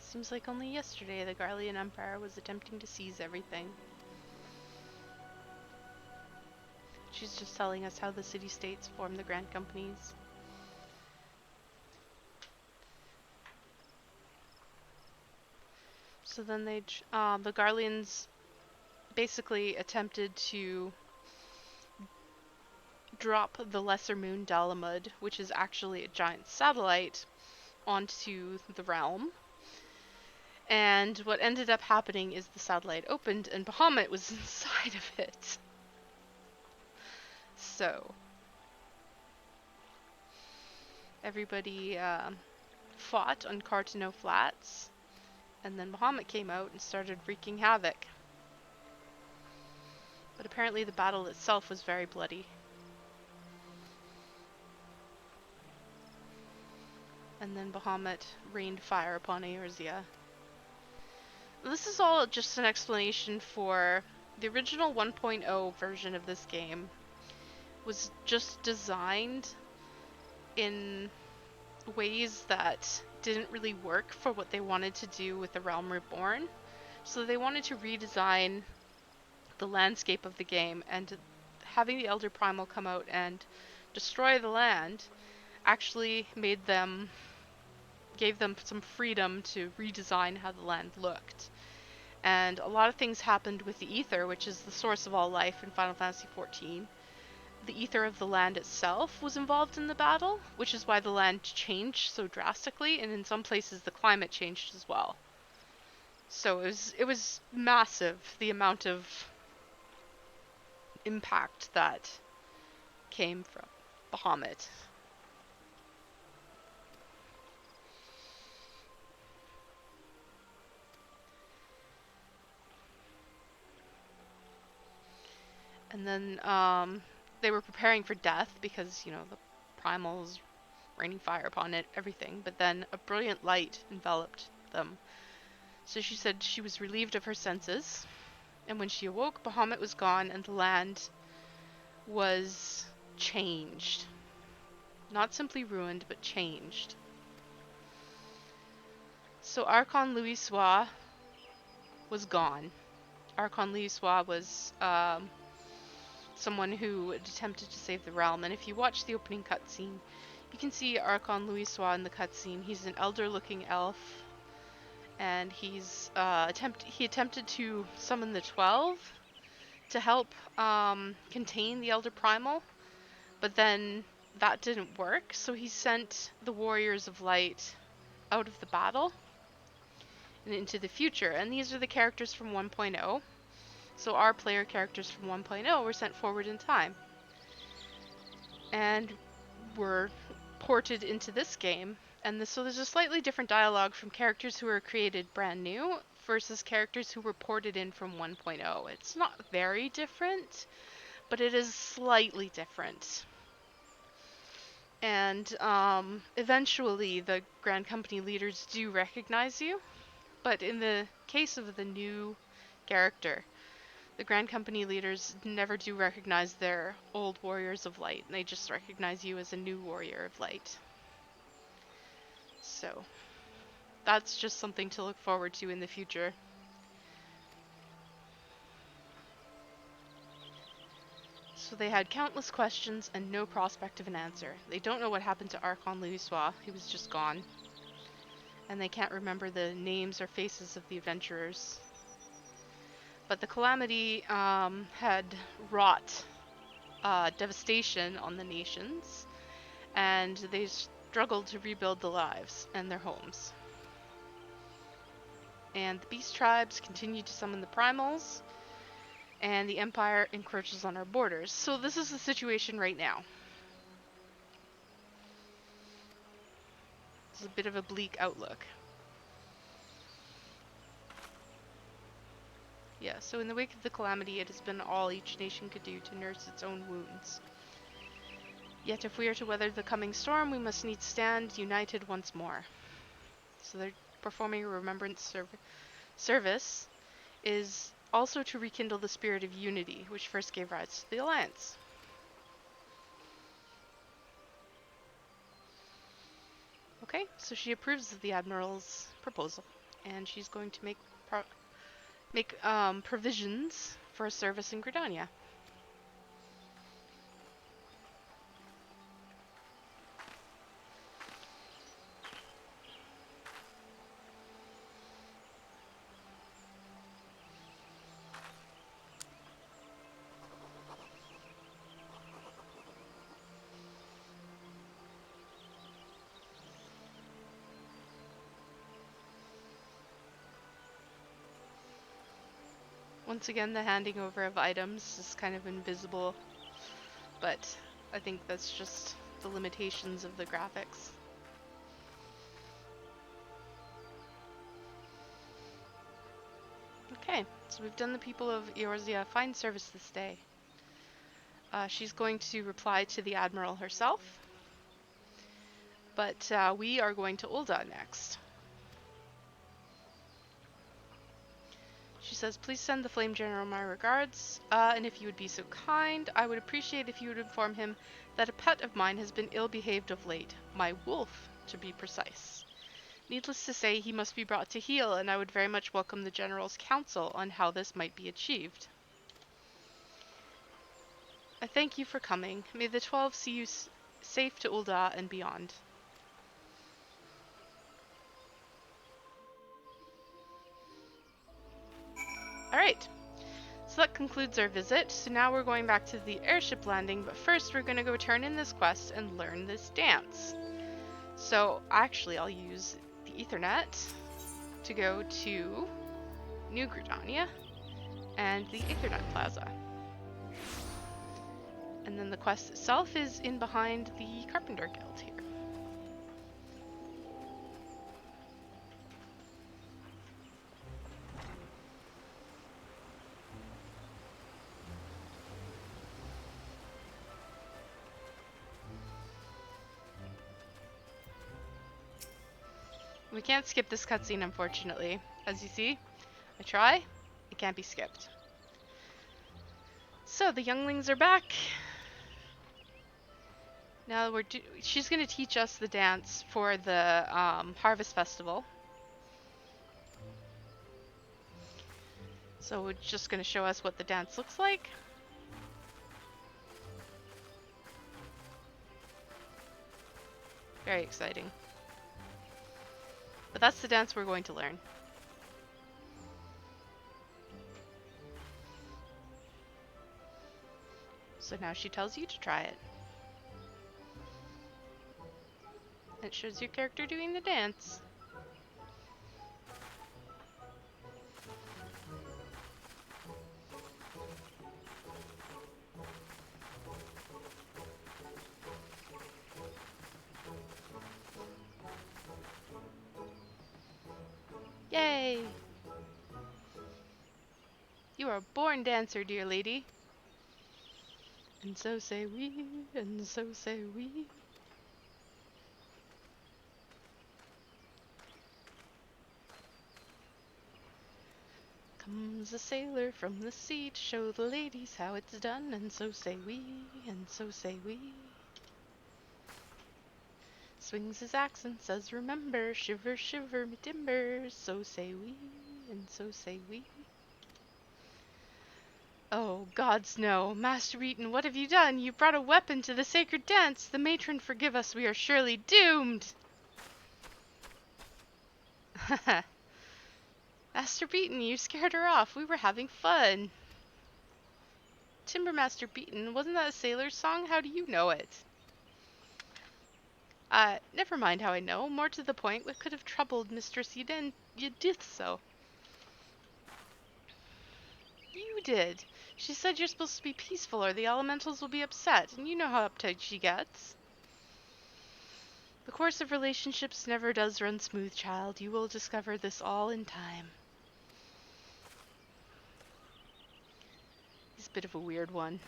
Seems like only yesterday the Garlean Empire was attempting to seize everything. She's just telling us how the city-states form the grand companies. So then the Garleans basically attempted to drop the lesser moon Dalamud, which is actually a giant satellite, onto the realm. And what ended up happening is the satellite opened and Bahamut was inside of it. So everybody fought on Cartano Flats, and then Bahamut came out and started wreaking havoc. But apparently the battle itself was very bloody. And then Bahamut rained fire upon Eorzea. This is all just an explanation for the original 1.0 version of this game was just designed in ways that didn't really work for what they wanted to do with the Realm Reborn. So they wanted to redesign the landscape of the game, and having the Elder Primal come out and destroy the land actually gave them some freedom to redesign how the land looked. And a lot of things happened with the Ether, which is the source of all life in Final Fantasy XIV. The ether of the land itself was involved in the battle, which is why the land changed so drastically, and in some places the climate changed as well. So it was massive, the amount of impact that came from Bahamut. And then they were preparing for death because, you know, the primals raining fire upon it, everything. But then a brilliant light enveloped them. So she said she was relieved of her senses. And when she awoke, Bahamut was gone and the land was changed. Not simply ruined, but changed. So Archon Louisoix was gone. Archon Louisoix was someone who had attempted to save the realm, and if you watch the opening cutscene, you can see Archon Louisoix in the cutscene. He's an elder-looking elf, and he attempted to summon the 12 to help contain the Elder Primal, but then that didn't work, so he sent the Warriors of Light out of the battle and into the future, and these are the characters from 1.0. So our player characters from 1.0 were sent forward in time and were ported into this game. And so there's a slightly different dialogue from characters who were created brand new versus characters who were ported in from 1.0. It's not very different, but it is slightly different. And eventually the Grand Company leaders do recognize you, but in the case of the new character, the Grand Company leaders never do recognize their old Warriors of Light. They just recognize you as a new Warrior of Light. So, that's just something to look forward to in the future. So they had countless questions and no prospect of an answer. They don't know what happened to Archon Louisoix. He was just gone. And they can't remember the names or faces of the adventurers. But the calamity had wrought devastation on the nations, and they struggled to rebuild the lives and their homes. And the beast tribes continued to summon the primals, and the Empire encroaches on our borders. So this is the situation right now. It's a bit of a bleak outlook. Yeah, so in the wake of the calamity, it has been all each nation could do to nurse its own wounds. Yet if we are to weather the coming storm, we must needs stand united once more. So they're performing a remembrance service is also to rekindle the spirit of unity, which first gave rise to the Alliance. Okay, so she approves of the Admiral's proposal, and she's going to make provisions for a service in Gridania. Once again, the handing over of items is kind of invisible, but I think that's just the limitations of the graphics. Okay, so we've done the people of Eorzea fine service this day. She's going to reply to the Admiral herself, but we are going to Ul'dah next. She says, please send the Flame General my regards, and if you would be so kind, I would appreciate if you would inform him that a pet of mine has been ill-behaved of late, my wolf, to be precise. Needless to say, he must be brought to heel, and I would very much welcome the General's counsel on how this might be achieved. I thank you for coming. May the 12 see you safe to Ul'dah and beyond. Alright, so that concludes our visit. So now we're going back to the airship landing, but first we're going to go turn in this quest and learn this dance. So actually I'll use the Ethernet to go to New Gridania and the Ethernet Plaza. And then the quest itself is in behind the Carpenter Guild here. We can't skip this cutscene, unfortunately. As you see, I try, it can't be skipped. So the younglings are back. Now she's going to teach us the dance for the Harvest Festival. So we're just going to show us what the dance looks like. Very exciting. But that's the dance we're going to learn. So now she tells you to try it. It shows your character doing the dance. Yay! You are a born dancer, dear lady. And so say we, and so say we. Comes a sailor from the sea to show the ladies how it's done, and so say we, and so say we. Swings his axe and says, remember, shiver, shiver, me timbers, so say we, and so say we. Oh, gods no. Master Beaton, what have you done? You brought a weapon to the sacred dance. The matron forgive us, we are surely doomed. Master Beaton, you scared her off. We were having fun. Timbermaster Beaton, wasn't that a sailor's song? How do you know it? Never mind how I know. More to the point, what could have troubled Mistress Eden? You did so. You did. She said you're supposed to be peaceful or the elementals will be upset, and you know how uptight she gets. The course of relationships never does run smooth, child. You will discover this all in time. He's a bit of a weird one.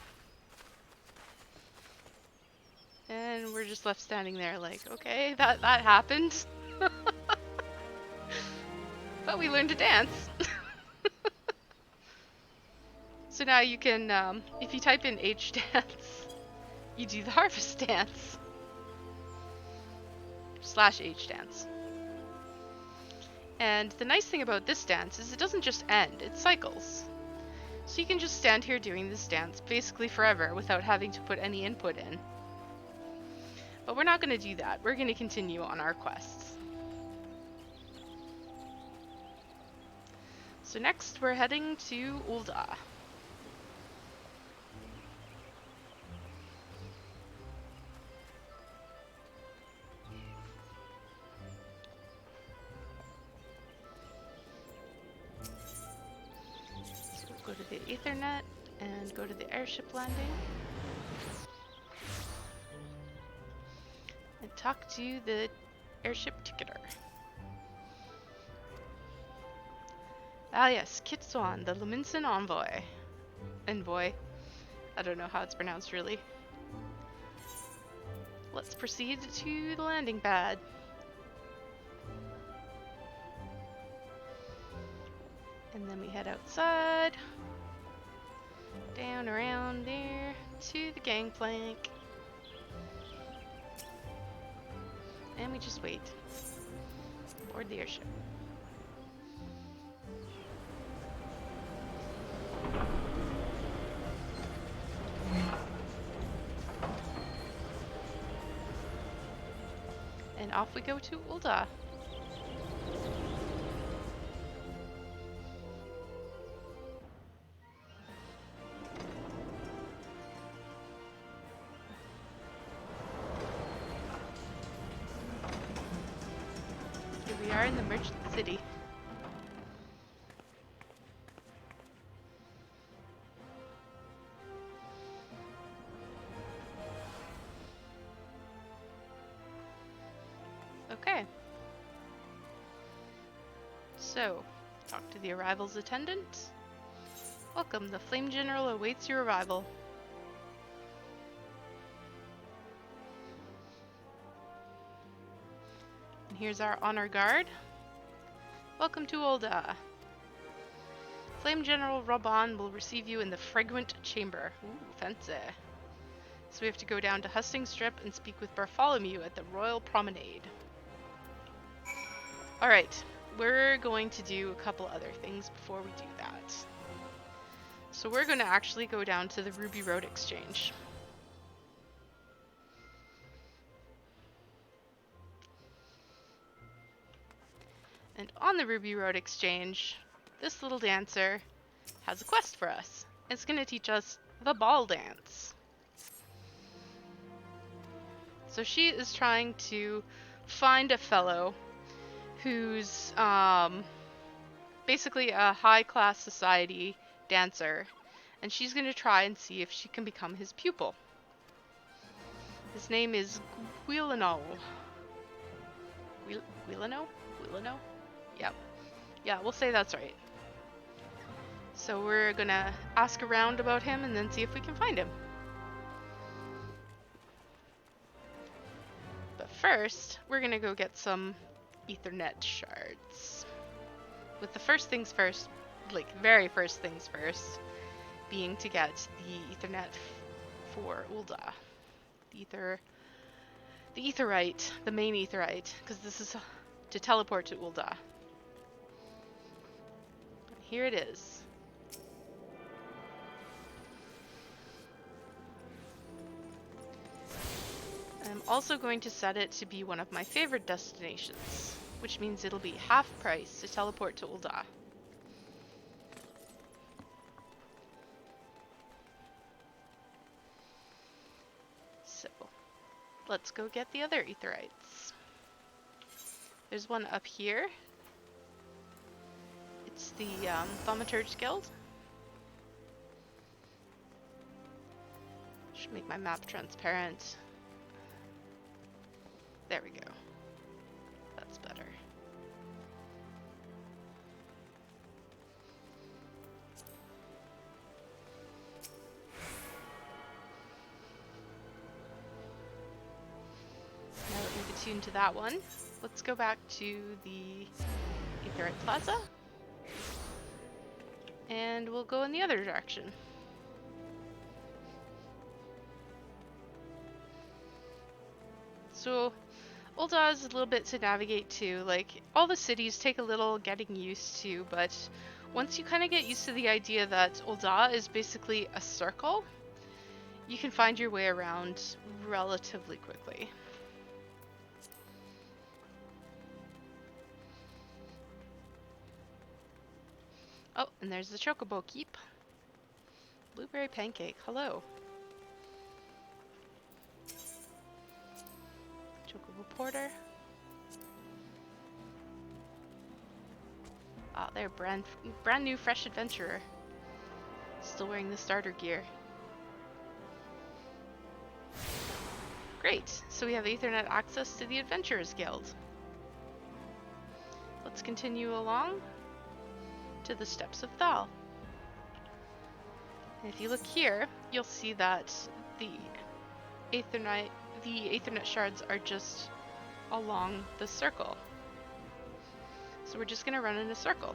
And we're just left standing there like, okay, that happened. But we learned to dance. So now you can, if you type in H dance, you do the harvest dance. /H dance. And the nice thing about this dance is it doesn't just end, it cycles. So you can just stand here doing this dance basically forever without having to put any input in. But we're not going to do that. We're going to continue on our quests. So next we're heading to Ul'dah. Go to the Ethernet and go to the airship landing. And talk to the airship ticketer. Ah yes, Kit Swan, the Luminson envoy. Envoy. I don't know how it's pronounced really. Let's proceed to the landing pad. And then we head outside. Down around there to the gangplank. And we just wait. Board the airship. And off we go to Ul'dah. Here we are in the Merchant City. Okay. So, talk to the arrivals attendant. Welcome, the Flame General awaits your arrival. And here's our honor guard. Welcome to Ul'dah. Flame General Raban will receive you in the Fragrant Chamber. Ooh, fancy. So we have to go down to Hustings Strip and speak with Bartholomew at the Royal Promenade. Alright, we're going to do a couple other things before we do that. So we're going to actually go down to the Ruby Road Exchange. And on the Ruby Road Exchange, this little dancer has a quest for us. It's going to teach us the ball dance. So she is trying to find a fellow who's basically a high-class society dancer, and she's going to try and see if she can become his pupil. His name is Guileno. Guileno? Guileno? Yep. Yeah, we'll say that's right. So we're gonna ask around about him and then see if we can find him. But first, we're gonna go get some Ethernet shards. With the first things first, like very first things first, being to get the Ethernet for Ul'dah. The Aetheryte, the main Aetheryte, because this is to teleport to Ul'dah. Here it is. I'm also going to set it to be one of my favorite destinations, which means it'll be half price to teleport to Ul'dah. So, let's go get the other Aetherites. There's one up here. It's the Thaumaturge Guild. Should make my map transparent. There we go. That's better. Now that we've attuned to that one, let's go back to the Aetherite Plaza. And we'll go in the other direction. So, Ul'dah is a little bit to navigate to. Like, all the cities take a little getting used to, but once you kind of get used to the idea that Ul'dah is basically a circle, you can find your way around relatively quickly. Oh, and there's the Chocobo Keep. Blueberry Pancake, hello. Chocobo Porter. Ah, they're brand new fresh adventurer. Still wearing the starter gear. Great, so we have Aethernet access to the Adventurers Guild. Let's continue along to the Steps of Thal. And if you look here, you'll see that the Aethernet shards are just along the circle. So we're just gonna run in a circle.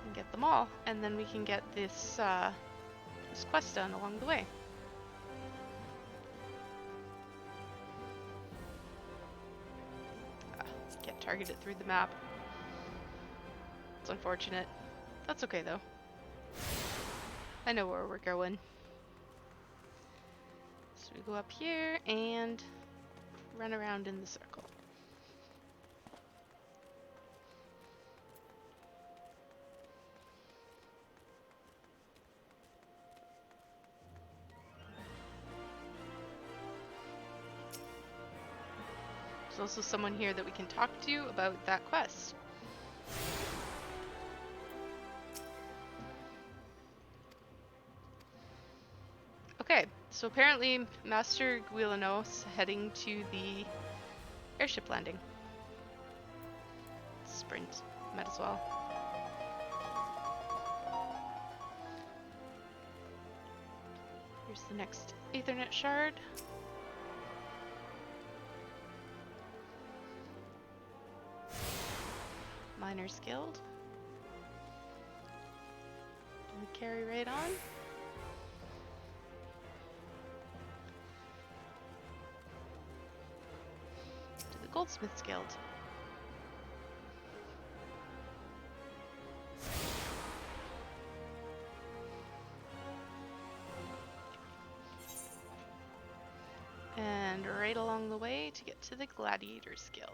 And get them all, and then we can get this this quest done along the way. Get targeted through the map. It's unfortunate. That's okay though. I know where we're going. So we go up here and run around in the circle. There's also someone here that we can talk to about that quest. Okay, so apparently Master Guileno's heading to the airship landing. Sprint, might as well. Here's the next Aethernet shard. Miners Guild. And we carry right on. To the Goldsmiths Guild. And right along the way to get to the Gladiators Guild.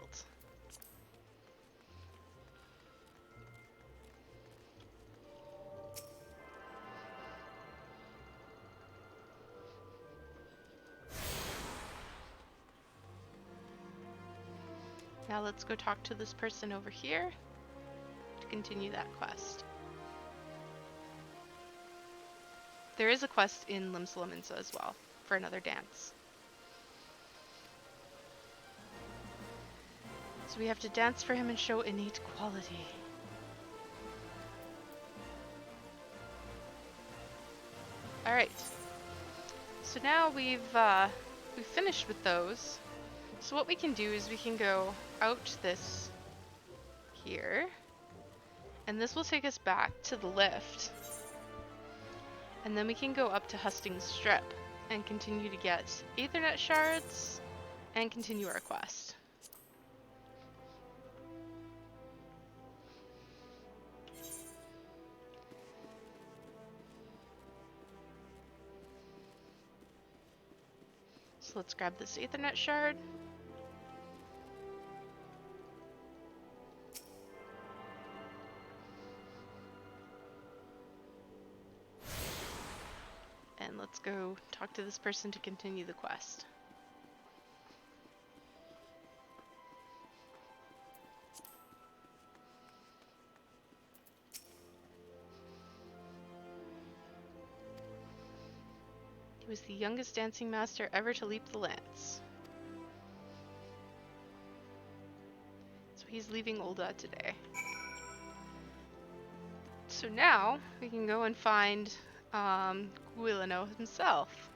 Now let's go talk to this person over here to continue that quest. There is a quest in Limsa as well for another dance. So we have to dance for him and show innate quality. Alright. So now we've finished with those. So what we can do is we can go out this here, and this will take us back to the lift. And then we can go up to Husting's Strip and continue to get Aethernet shards and continue our quest. So let's grab this Aethernet shard. And let's go talk to this person to continue the quest. He was the youngest dancing master ever to leap the lance. So he's leaving Olda today. So now we can go and find Guileno himself.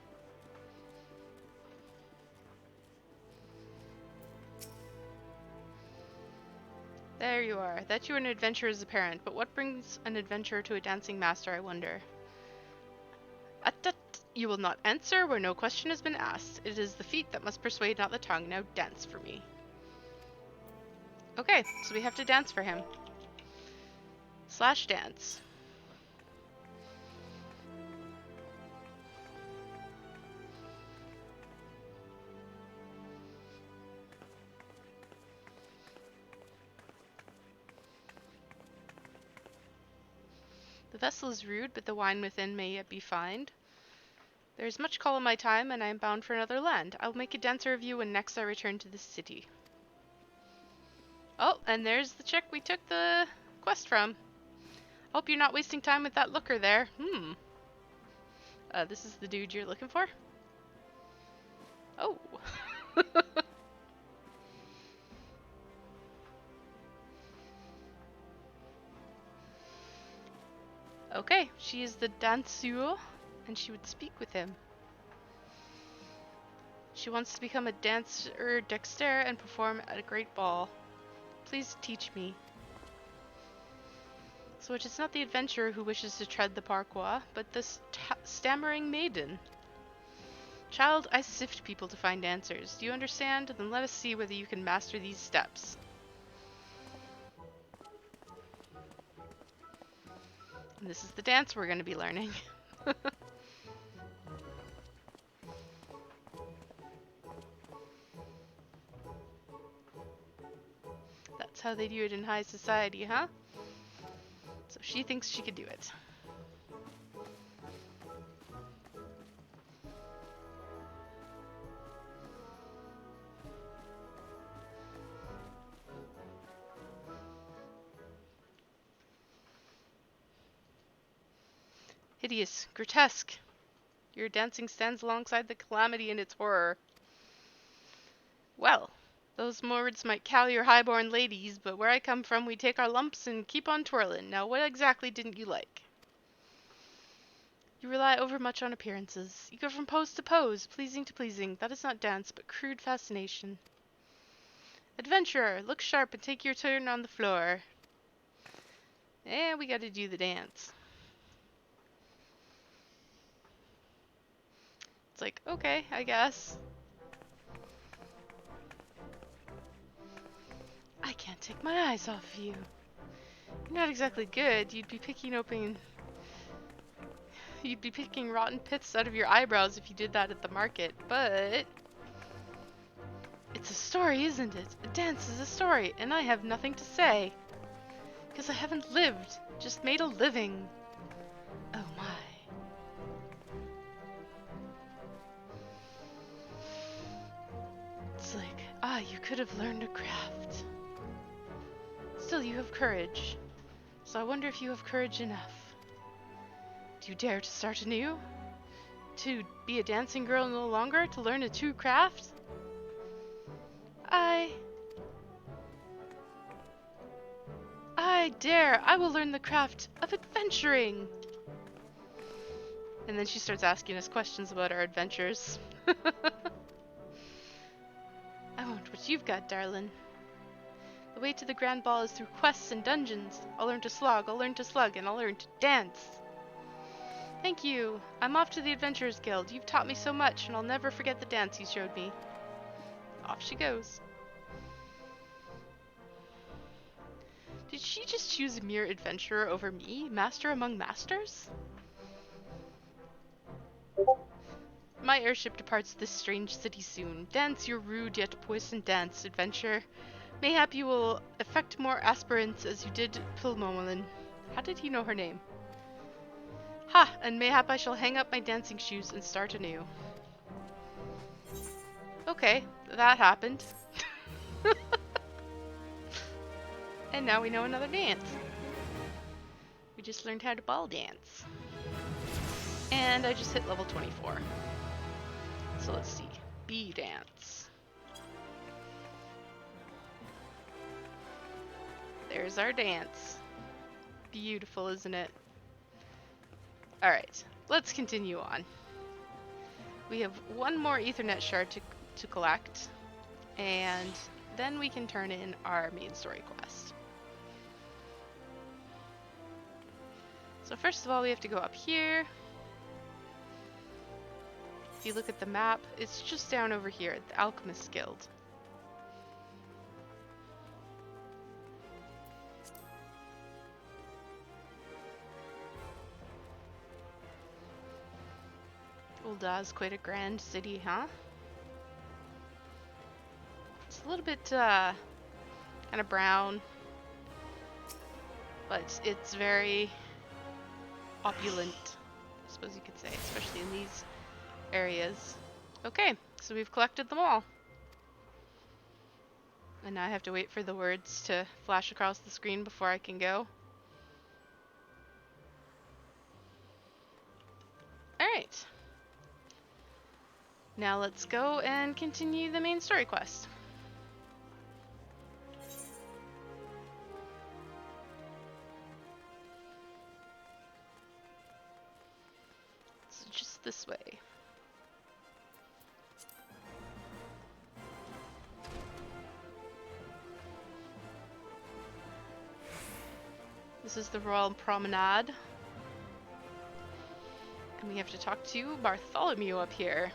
There you are. That you are an adventurer is apparent, but what brings an adventurer to a dancing master, I wonder? You will not answer where no question has been asked. It is the feet that must persuade, not the tongue. Now dance for me. Okay, so we have to dance for him. Slash dance. The vessel is rude, but the wine within may yet be fined. There is much call in my time, and I am bound for another land. I will make a dancer of you when next I return to this city. Oh, and there's the chick we took the quest from? Hope you're not wasting time with that looker there. This is the dude you're looking for? Oh. Okay, she is the danseur, and she would speak with him. She wants to become a dancer dexter and perform at a great ball. Please teach me. So it is not the adventurer who wishes to tread the parkour, but this stammering maiden. Child, I sift people to find answers. Do you understand? Then let us see whether you can master these steps. And this is the dance we're going to be learning. That's how they do it in high society, huh? So she thinks she could do it. Hideous, grotesque. Your dancing stands alongside the calamity in its horror. Well, those words might cow your high-born ladies, but where I come from we take our lumps and keep on twirling. Now what exactly didn't you like? You rely overmuch on appearances. You go from pose to pose, pleasing to pleasing. That is not dance, but crude fascination. Adventurer, look sharp and take your turn on the floor. And we gotta do the dance. It's like, okay, I guess. I can't take my eyes off of you. You're not exactly good. You'd be picking rotten pits out of your eyebrows if you did that at the market, but it's a story, isn't it? A dance is a story, and I have nothing to say. Because I haven't lived, just made a living. Oh my. It's like, you could have learned a craft. Still, you have courage. So I wonder if you have courage enough. Do you dare to start anew? To be a dancing girl no longer? To learn a true craft? I dare. I will learn the craft of adventuring. And then she starts asking us questions about our adventures. I want what you've got, darling. The way to the grand ball is through quests and dungeons. I'll learn to slog, and I'll learn to dance. Thank you. I'm off to the Adventurers Guild. You've taught me so much, and I'll never forget the dance you showed me. Off she goes. Did she just choose a mere adventurer over me? Master among masters? My airship departs this strange city soon. Dance your rude yet puissant dance, adventure. Mayhap you will effect more aspirants as you did Pilmolin. How did he know her name? Ha! And mayhap I shall hang up my dancing shoes and start anew. Okay, that happened. And now we know another dance. We just learned how to ball dance. And I just hit level 24. So let's see. Bee dance. There's our dance. Beautiful, isn't it? Alright, let's continue on. We have one more Ethernet shard to collect, and then we can turn in our main story quest. So first of all, we have to go up here. If you look at the map, it's just down over here at the Alchemist Guild. Ulda's quite a grand city, huh? It's a little bit kind of brown, but it's very opulent, I suppose you could say, especially in these areas. Okay, so we've collected them all. And now I have to wait for the words to flash across the screen before I can go. Alright. Now let's go and continue the main story quest. So just this way. This is the Royal Promenade. And we have to talk to Bartholomew up here.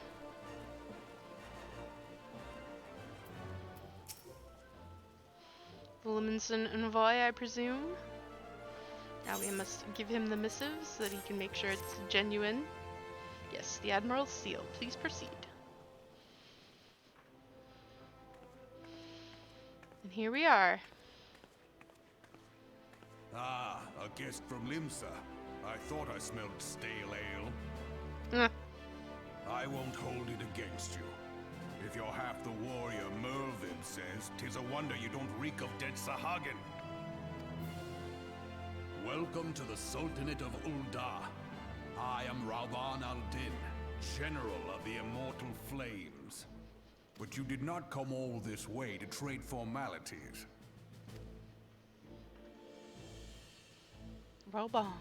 The Limonson envoy, I presume. Now we must give him the missive so that he can make sure it's genuine. Yes, the Admiral's seal. Please proceed. And here we are. Ah, a guest from Limsa. I thought I smelled stale ale. I won't hold it against you. If you're half the warrior Mervyn says, 'tis a wonder you don't reek of dead Sahagin. Welcome to the Sultanate of Ul'dah. I am Rauban al-Din, General of the Immortal Flames. But you did not come all this way to trade formalities. Rauban.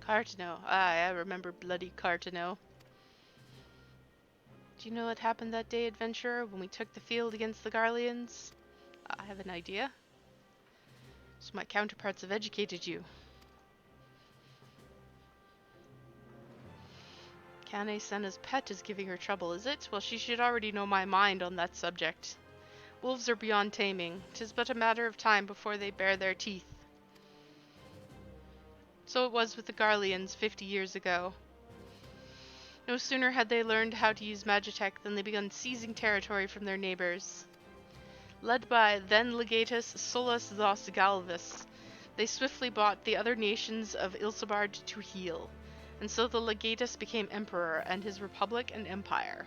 Cartano. I remember bloody Cartano. Do you know what happened that day, adventurer, when we took the field against the Garleans? I have an idea. So my counterparts have educated you. Kane Senna's pet is giving her trouble, is it? Well, she should already know my mind on that subject. Wolves are beyond taming. 'Tis but a matter of time before they bare their teeth. So it was with the Garleans 50 years ago. No sooner had they learned how to use Magitech than they began seizing territory from their neighbors. Led by then legatus Solus Thos Galvus, they swiftly brought the other nations of Ilsabard to heel, and so the legatus became emperor and his republic an empire.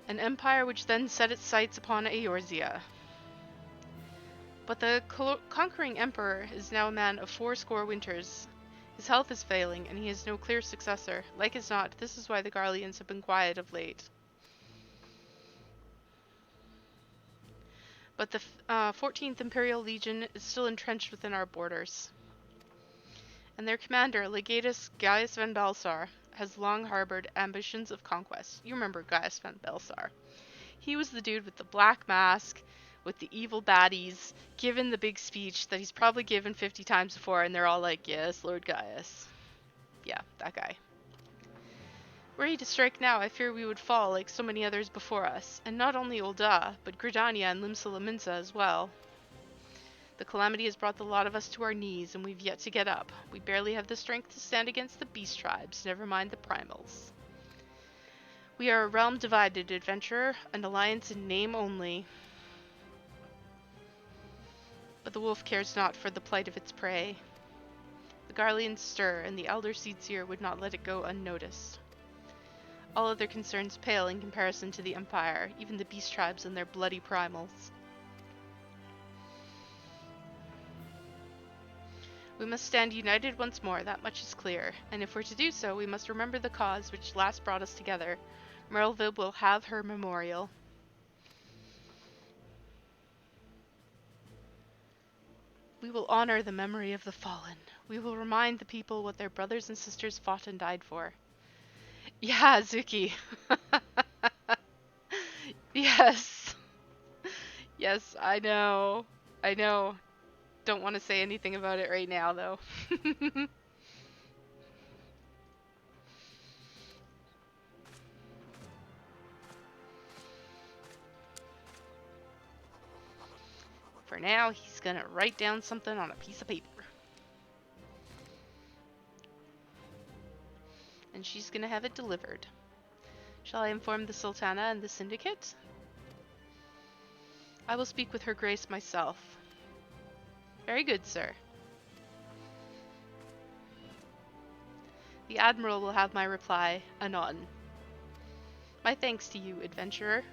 An empire which then set its sights upon Eorzea. But the conquering emperor is now a man of 80 winters. His health is failing, and he has no clear successor. Like as not, this is why the Garleans have been quiet of late. But the 14th Imperial Legion is still entrenched within our borders. And their commander, Legatus Gaius van Balsar, has long harbored ambitions of conquest. You remember Gaius van Balsar. He was the dude with the black mask, with the evil baddies, given the big speech that he's probably given 50 times before, and they're all like, yes, Lord Gaius. Yeah, that guy. Were he to strike now, I fear we would fall like so many others before us, and not only Ul'dah, but Gridania and Limsa Lominsa as well. The calamity has brought the lot of us to our knees, and we've yet to get up. We barely have the strength to stand against the beast tribes, never mind the primals. We are a realm divided, adventurer, an alliance in name only. But the wolf cares not for the plight of its prey. The Garleans stir, and the elder Seedseer would not let it go unnoticed. All other concerns pale in comparison to the Empire, even the beast tribes and their bloody primals. We must stand united once more, that much is clear, and if we're to do so, we must remember the cause which last brought us together. Merlville will have her memorial. We will honor the memory of the fallen. We will remind the people what their brothers and sisters fought and died for. Yeah, Zuki. Yes. Yes, I know. I know. Don't want to say anything about it right now, though. For now, he's gonna write down something on a piece of paper. And she's gonna have it delivered. Shall I inform the Sultana and the Syndicate? I will speak with Her Grace myself. Very good, sir. The Admiral will have my reply anon. My thanks to you, adventurer.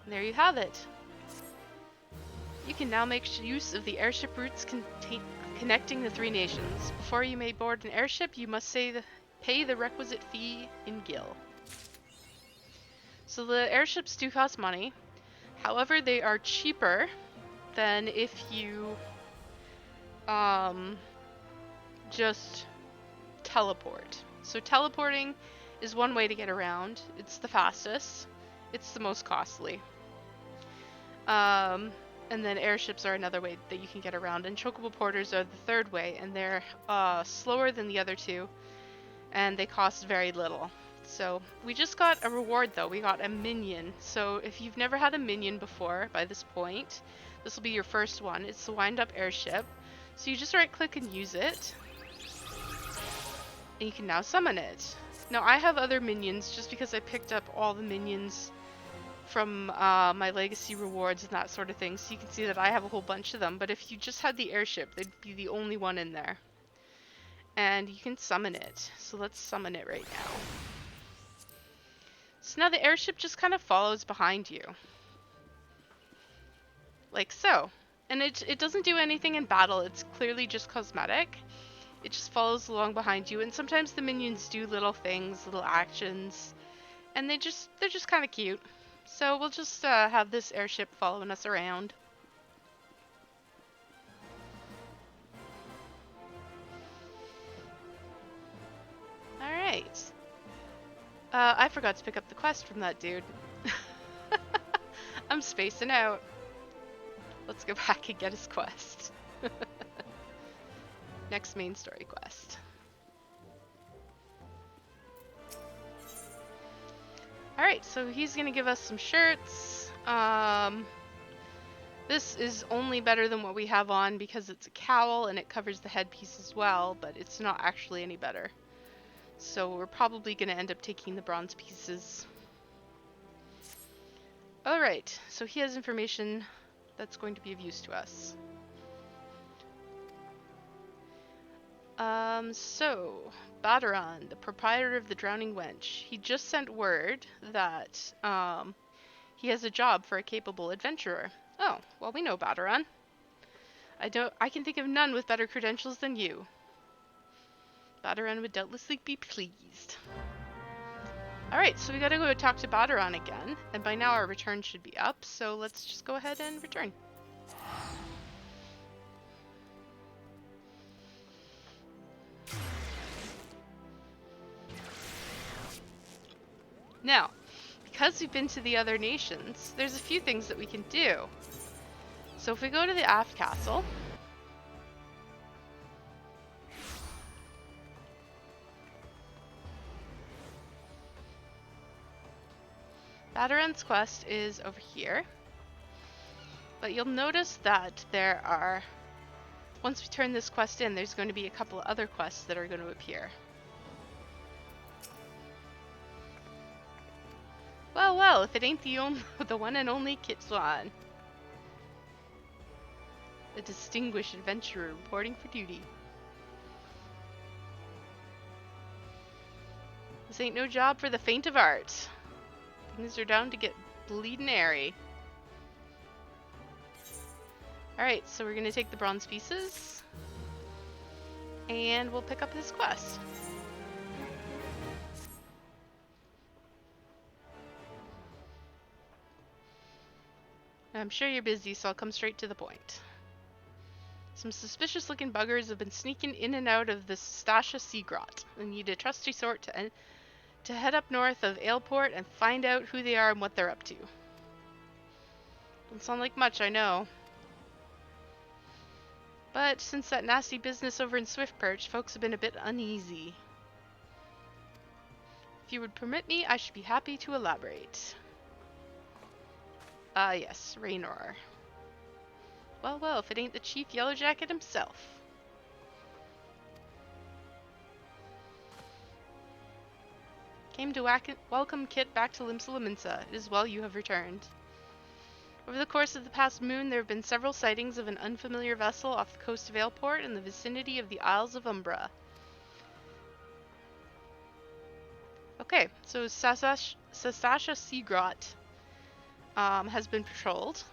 And there you have it. You can now make use of the airship routes connecting the three nations. Before you may board an airship, you must pay the requisite fee in gil. So the airships do cost money. However, they are cheaper than if you just teleport. So teleporting is one way to get around. It's the fastest. It's the most costly. And then airships are another way that you can get around. And chocobo porters are the third way, and they're slower than the other two, and they cost very little. So we just got a reward though. We got a minion. So if you've never had a minion before by this point, this will be your first one. It's the wind-up airship. So you just right-click and use it, and you can now summon it. Now I have other minions just because I picked up all the minions from my legacy rewards and that sort of thing. So you can see that I have a whole bunch of them. But if you just had the airship, they'd be the only one in there. And you can summon it. So let's summon it right now. So now the airship just kind of follows behind you. Like so. And it doesn't do anything in battle, it's clearly just cosmetic. It just follows along behind you, and sometimes the minions do little things, little actions, and they're just kind of cute. So we'll just have this airship following us around. Alright. I forgot to pick up the quest from that dude. I'm spacing out. Let's go back and get his quest. Next main story quest. Alright, so he's gonna give us some shirts. This is only better than what we have on because it's a cowl and it covers the headpiece as well, but it's not actually any better. So we're probably gonna end up taking the bronze pieces. Alright, so he has information that's going to be of use to us. So, Badaran, the proprietor of the Drowning Wench, he just sent word that, he has a job for a capable adventurer. Oh, well, we know Badaran. I can think of none with better credentials than you. Badaran would doubtlessly be pleased. Alright, so we gotta go talk to Badaran again, and by now our return should be up, so let's just go ahead and return. Now, because we've been to the other nations, there's a few things that we can do. So if we go to the Aft Castle, Badaran's quest is over here. But you'll notice that there are, once we turn this quest in, there's going to be a couple of other quests that are going to appear. Well, well, if it ain't the one and only Kitswan. A distinguished adventurer reporting for duty. This ain't no job for the faint of heart. Things are down to get bleedin' airy. Alright, so we're gonna take the bronze pieces. And we'll pick up this quest. I'm sure you're busy, so I'll come straight to the point. Some suspicious looking buggers have been sneaking in and out of the Stasha Sea Grot. They need a trusty sort to head up north of Aleport and find out who they are and what they're up to. Don't sound like much, I know. But since that nasty business over in Swiftperch, folks have been a bit uneasy. If you would permit me, I should be happy to elaborate. Ah, yes, Raynor. Well, well, if it ain't the Chief Yellowjacket himself. Came to welcome Kit back to Limsa Lominsa. It is well you have returned. Over the course of the past moon, there have been several sightings of an unfamiliar vessel off the coast of Aleport in the vicinity of the Isles of Umbra. Okay, so Sasasha Seagrot has been patrolled,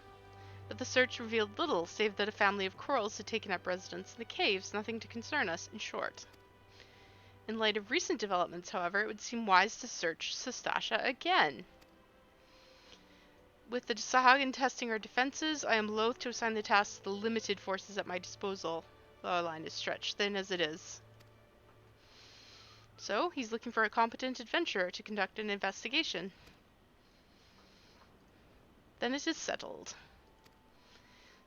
but the search revealed little save that a family of corals had taken up residence in the caves, nothing to concern us, in short. In light of recent developments, however, it would seem wise to search Sastasha again. With the Sahagan testing our defenses, I am loath to assign the task to the limited forces at my disposal, though our line is stretched thin as it is. So, he's looking for a competent adventurer to conduct an investigation. Then it is settled.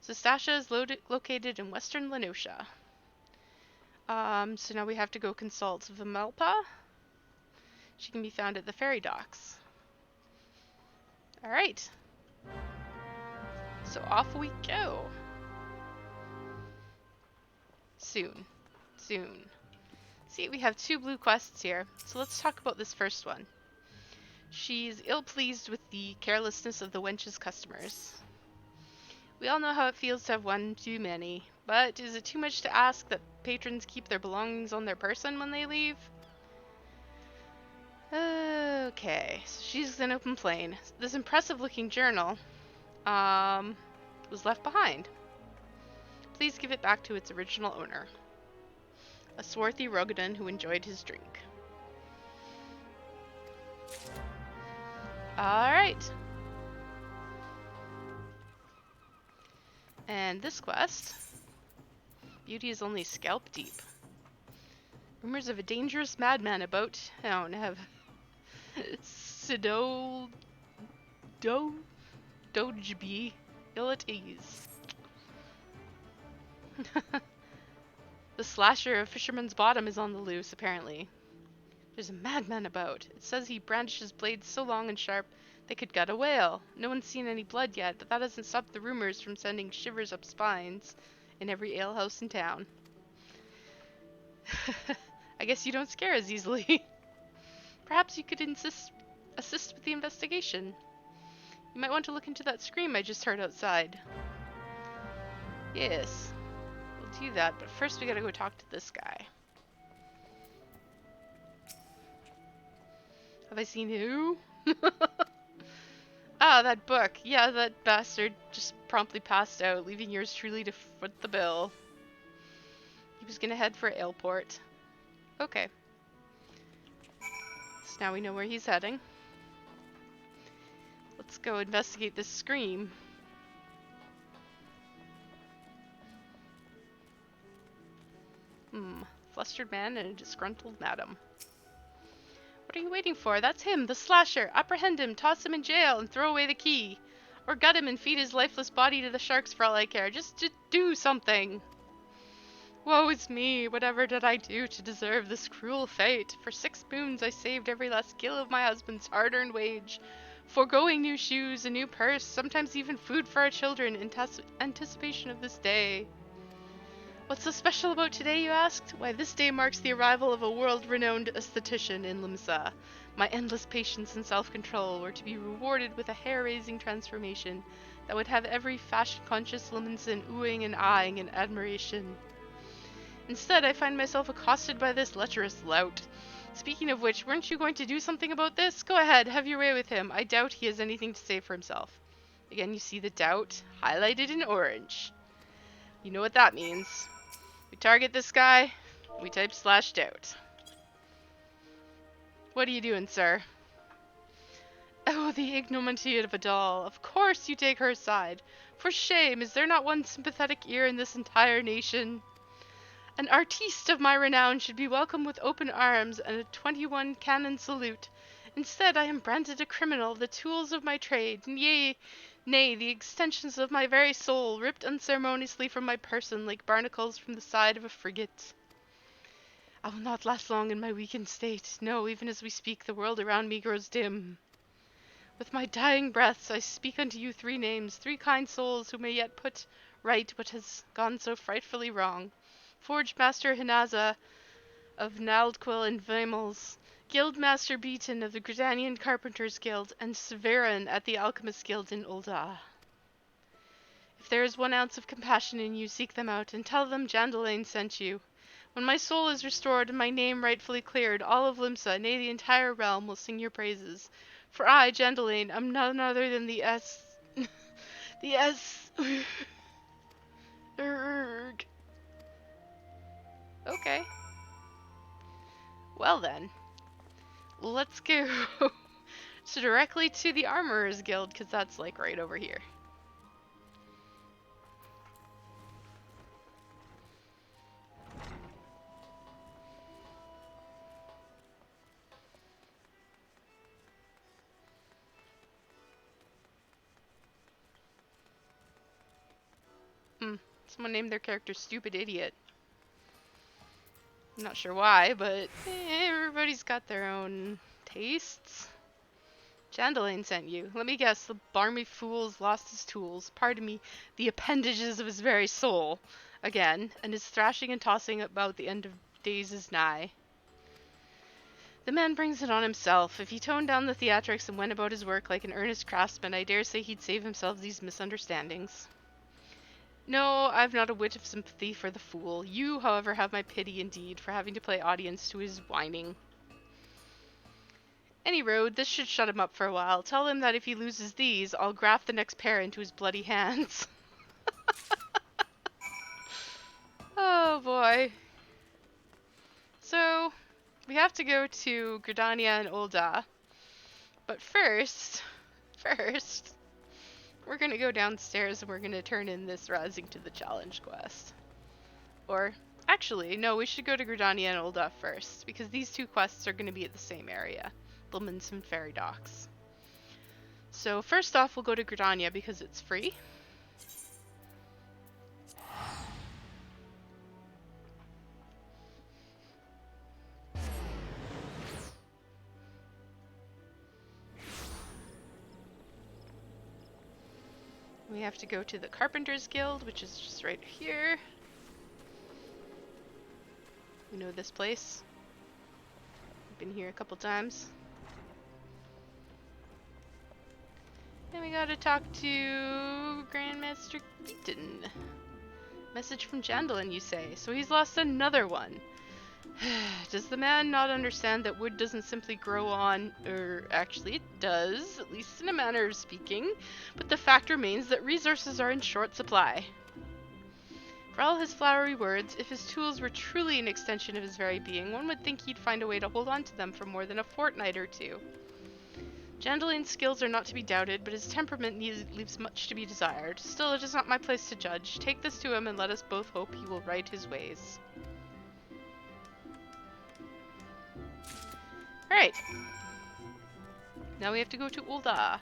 Sastasha is located in western Lenosha. So now we have to go consult Vimelpa. She can be found at the ferry docks. Alright. So off we go. Soon. See, we have 2 blue quests here, so let's talk about this first one. She's ill-pleased with the carelessness of the wench's customers. We all know how it feels to have one too many, but is it too much to ask that patrons keep their belongings on their person when they leave? Okay, so she's an open plane. This impressive-looking journal was left behind. Please give it back to its original owner. A swarthy Rogadan who enjoyed his drink. Alright. And this quest, beauty is only scalp deep. Rumors of a dangerous madman about town have Dojby ill at ease. The slasher of Fisherman's Bottom is on the loose, apparently. There's a madman about. It says he brandishes blades so long and sharp they could gut a whale. No one's seen any blood yet, but that hasn't stopped the rumors from sending shivers up spines in every alehouse in town. I guess you don't scare as easily. Perhaps you could assist with the investigation. You might want to look into that scream I just heard outside. Yes, we'll do that, but first we gotta go talk to this guy. Have I seen who? Ah, that book. Yeah, that bastard just promptly passed out, leaving yours truly to foot the bill. He was gonna head for Aleport. Okay. So now we know where he's heading. Let's go investigate this scream. Flustered man and a disgruntled madam. What are you waiting for? That's him, the slasher. Apprehend him, toss him in jail, and throw away the key. Or gut him and feed his lifeless body to the sharks for all I care. Just do something. Woe is me. Whatever did I do to deserve this cruel fate? For 6 moons I saved every last gill of my husband's hard-earned wage, foregoing new shoes, a new purse, sometimes even food for our children in anticipation of this day. What's so special about today, you asked? Why, this day marks the arrival of a world-renowned aesthetician in Limsa. My endless patience and self-control were to be rewarded with a hair-raising transformation that would have every fashion-conscious Limonson oohing and eyeing in admiration. Instead, I find myself accosted by this lecherous lout. Speaking of which, weren't you going to do something about this? Go ahead, have your way with him. I doubt he has anything to say for himself. Again, you see the doubt, highlighted in orange. You know what that means. We target this guy, we type /doubt. What are you doing, sir? Oh, the ignominy of a doll. Of course you take her side. For shame, is there not one sympathetic ear in this entire nation? An artiste of my renown should be welcomed with open arms and a 21 cannon salute. Instead, I am branded a criminal, the tools of my trade, nay, the extensions of my very soul, ripped unceremoniously from my person like barnacles from the side of a frigate. I will not last long in my weakened state. No, even as we speak, the world around me grows dim. With my dying breaths, I speak unto you 3 names, 3 kind souls who may yet put right what has gone so frightfully wrong. Forge Master Hinaza of Naldquil and Vimels, Guildmaster Beaton of the Gridanian Carpenters Guild, and Severin at the Alchemist Guild in Ulda. If there is 1 ounce of compassion in you, seek them out, and tell them Jandalane sent you. When my soul is restored and my name rightfully cleared, all of Limsa, nay, the entire realm, will sing your praises. For I, Jandalane, am none other than the the Erg. Okay. Well then. Let's go so directly to the Armorer's Guild, because that's like right over here. Someone named their character Stupid Idiot. I'm not sure why, but everybody's got their own tastes. Jandalane sent you. Let me guess, the barmy fool's lost his tools, pardon me, the appendages of his very soul, again, and is thrashing and tossing about the end of days is nigh. The man brings it on himself. If he toned down the theatrics and went about his work like an earnest craftsman, I dare say he'd save himself these misunderstandings. No, I've not a whit of sympathy for the fool. You, however, have my pity indeed for having to play audience to his whining. Any road, this should shut him up for a while. Tell him that if he loses these, I'll graft the next pair into his bloody hands. Oh boy. So, we have to go to Gridania and Ul'dah. But first, we're gonna go downstairs and we're gonna turn in this Rising to the Challenge quest. Or, actually, no, we should go to Gridania and Ul'dah first, because these two quests are gonna be at the same area. Lilman's and Fairy Docks. So first off, we'll go to Gridania because it's free. We have to go to the Carpenter's Guild, which is just right here. We know this place. We've been here a couple times. And we gotta talk to Grandmaster Keaton. Message from Jandalane, you say. So he's lost another one. Does the man not understand that wood doesn't simply grow on, actually it does, at least in a manner of speaking, but the fact remains that resources are in short supply. For all his flowery words, if his tools were truly an extension of his very being, one would think he'd find a way to hold on to them for more than a fortnight or two. Jandalane's skills are not to be doubted, but his temperament leaves much to be desired. Still, it is not my place to judge. Take this to him and let us both hope he will right his ways. Alright. Now we have to go to Ul'dah.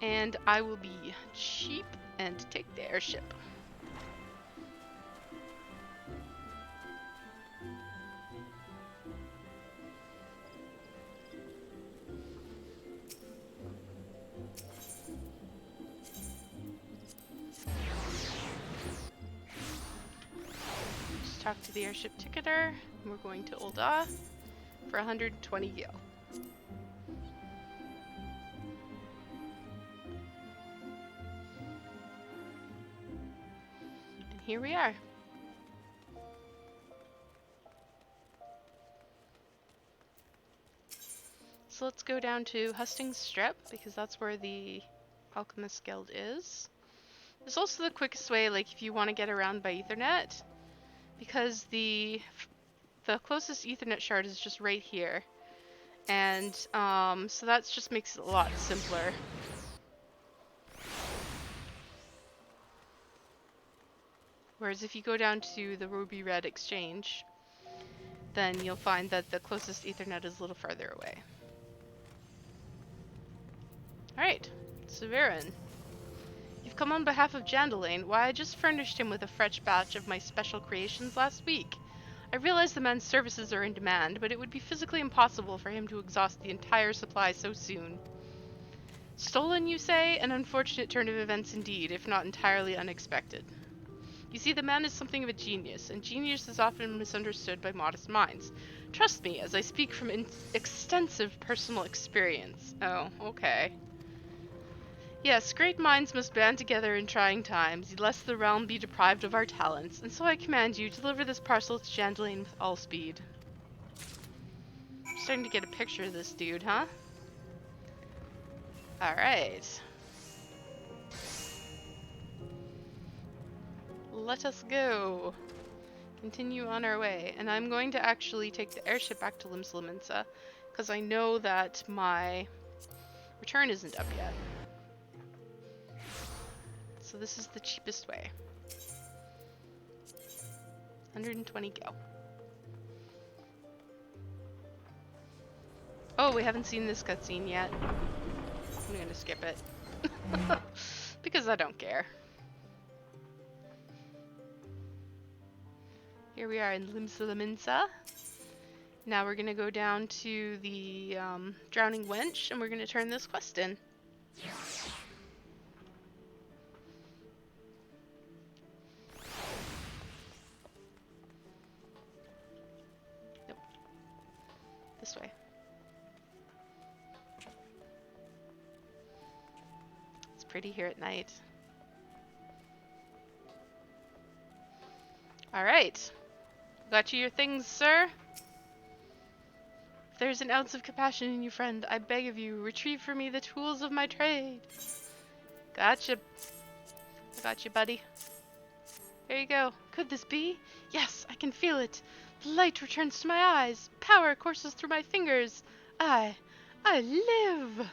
And I will be cheap and take the airship. Just talk to the airship ticketer. We're going to Ul'dah for 120 gil. And here we are. So let's go down to Husting's Strip, because that's where the Alchemist Guild is. It's also the quickest way, like, if you want to get around by Ethernet, because the closest Ethernet shard is just right here. And, so that just makes it a lot simpler. Whereas if you go down to the Ruby Red Exchange, then you'll find that the closest Ethernet is a little farther away. Alright, Severin. You've come on behalf of Jandalane. Why, I just furnished him with a fresh batch of my special creations last week. I realize the man's services are in demand, but it would be physically impossible for him to exhaust the entire supply so soon. Stolen, you say? An unfortunate turn of events indeed, if not entirely unexpected. You see, the man is something of a genius, and genius is often misunderstood by modest minds. Trust me, as I speak from extensive personal experience. Oh, okay. Yes, great minds must band together in trying times, lest the realm be deprived of our talents, and so I command you, deliver this parcel to Chandelaine with all speed. I'm starting to get a picture of this dude, huh? Alright. Let us go. Continue on our way. And I'm going to actually take the airship back to Limsliminsa, because I know that my return isn't up yet. So this is the cheapest way. 120 go. Oh, we haven't seen this cutscene yet. I'm gonna skip it. Because I don't care. Here we are in Limsliminsa. Now we're gonna go down to the Drowning Wench and we're gonna turn this quest in. Nope. This way. It's pretty here at night. Alright. Got you your things, sir? If there's an ounce of compassion in you, friend, I beg of you, retrieve for me the tools of my trade. Gotcha. I got you, buddy. There you go. Could this be? Yes, I can feel it. The light returns to my eyes. Power courses through my fingers. I live.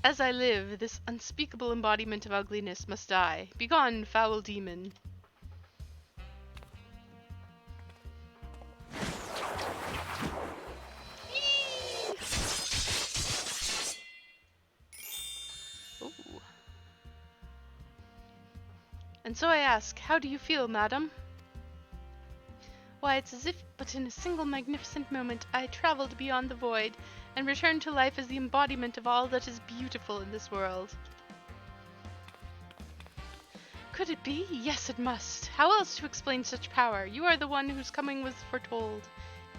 As I live, this unspeakable embodiment of ugliness must die. Begone, foul demon. Ooh. And so I ask, how do you feel, madam? Why, it's as if but in a single magnificent moment I traveled beyond the void and returned to life as the embodiment of all that is beautiful in this world. Could it be? Yes, it must. How else to explain such power? You are the one whose coming was foretold.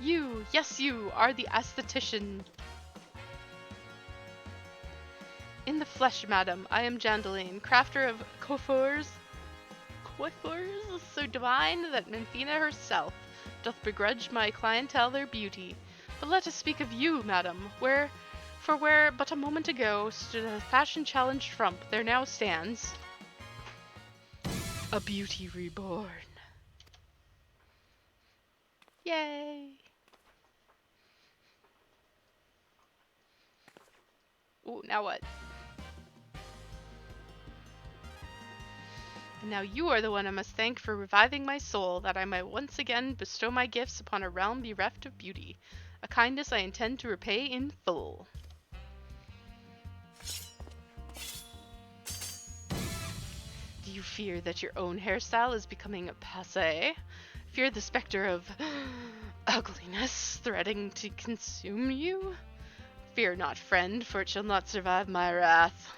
You, yes you, are the aesthetician. In the flesh, madam, I am Chandelaine, crafter of coiffures so divine that Menthina herself doth begrudge my clientele their beauty. But let us speak of you, madam, where but a moment ago stood a fashion-challenged frump, there now stands a beauty reborn. Yay! Ooh, now what? And now you are the one I must thank for reviving my soul, that I might once again bestow my gifts upon a realm bereft of beauty. A kindness I intend to repay in full. Do you fear that your own hairstyle is becoming passé? Fear the specter of ugliness threatening to consume you? Fear not, friend, for it shall not survive my wrath.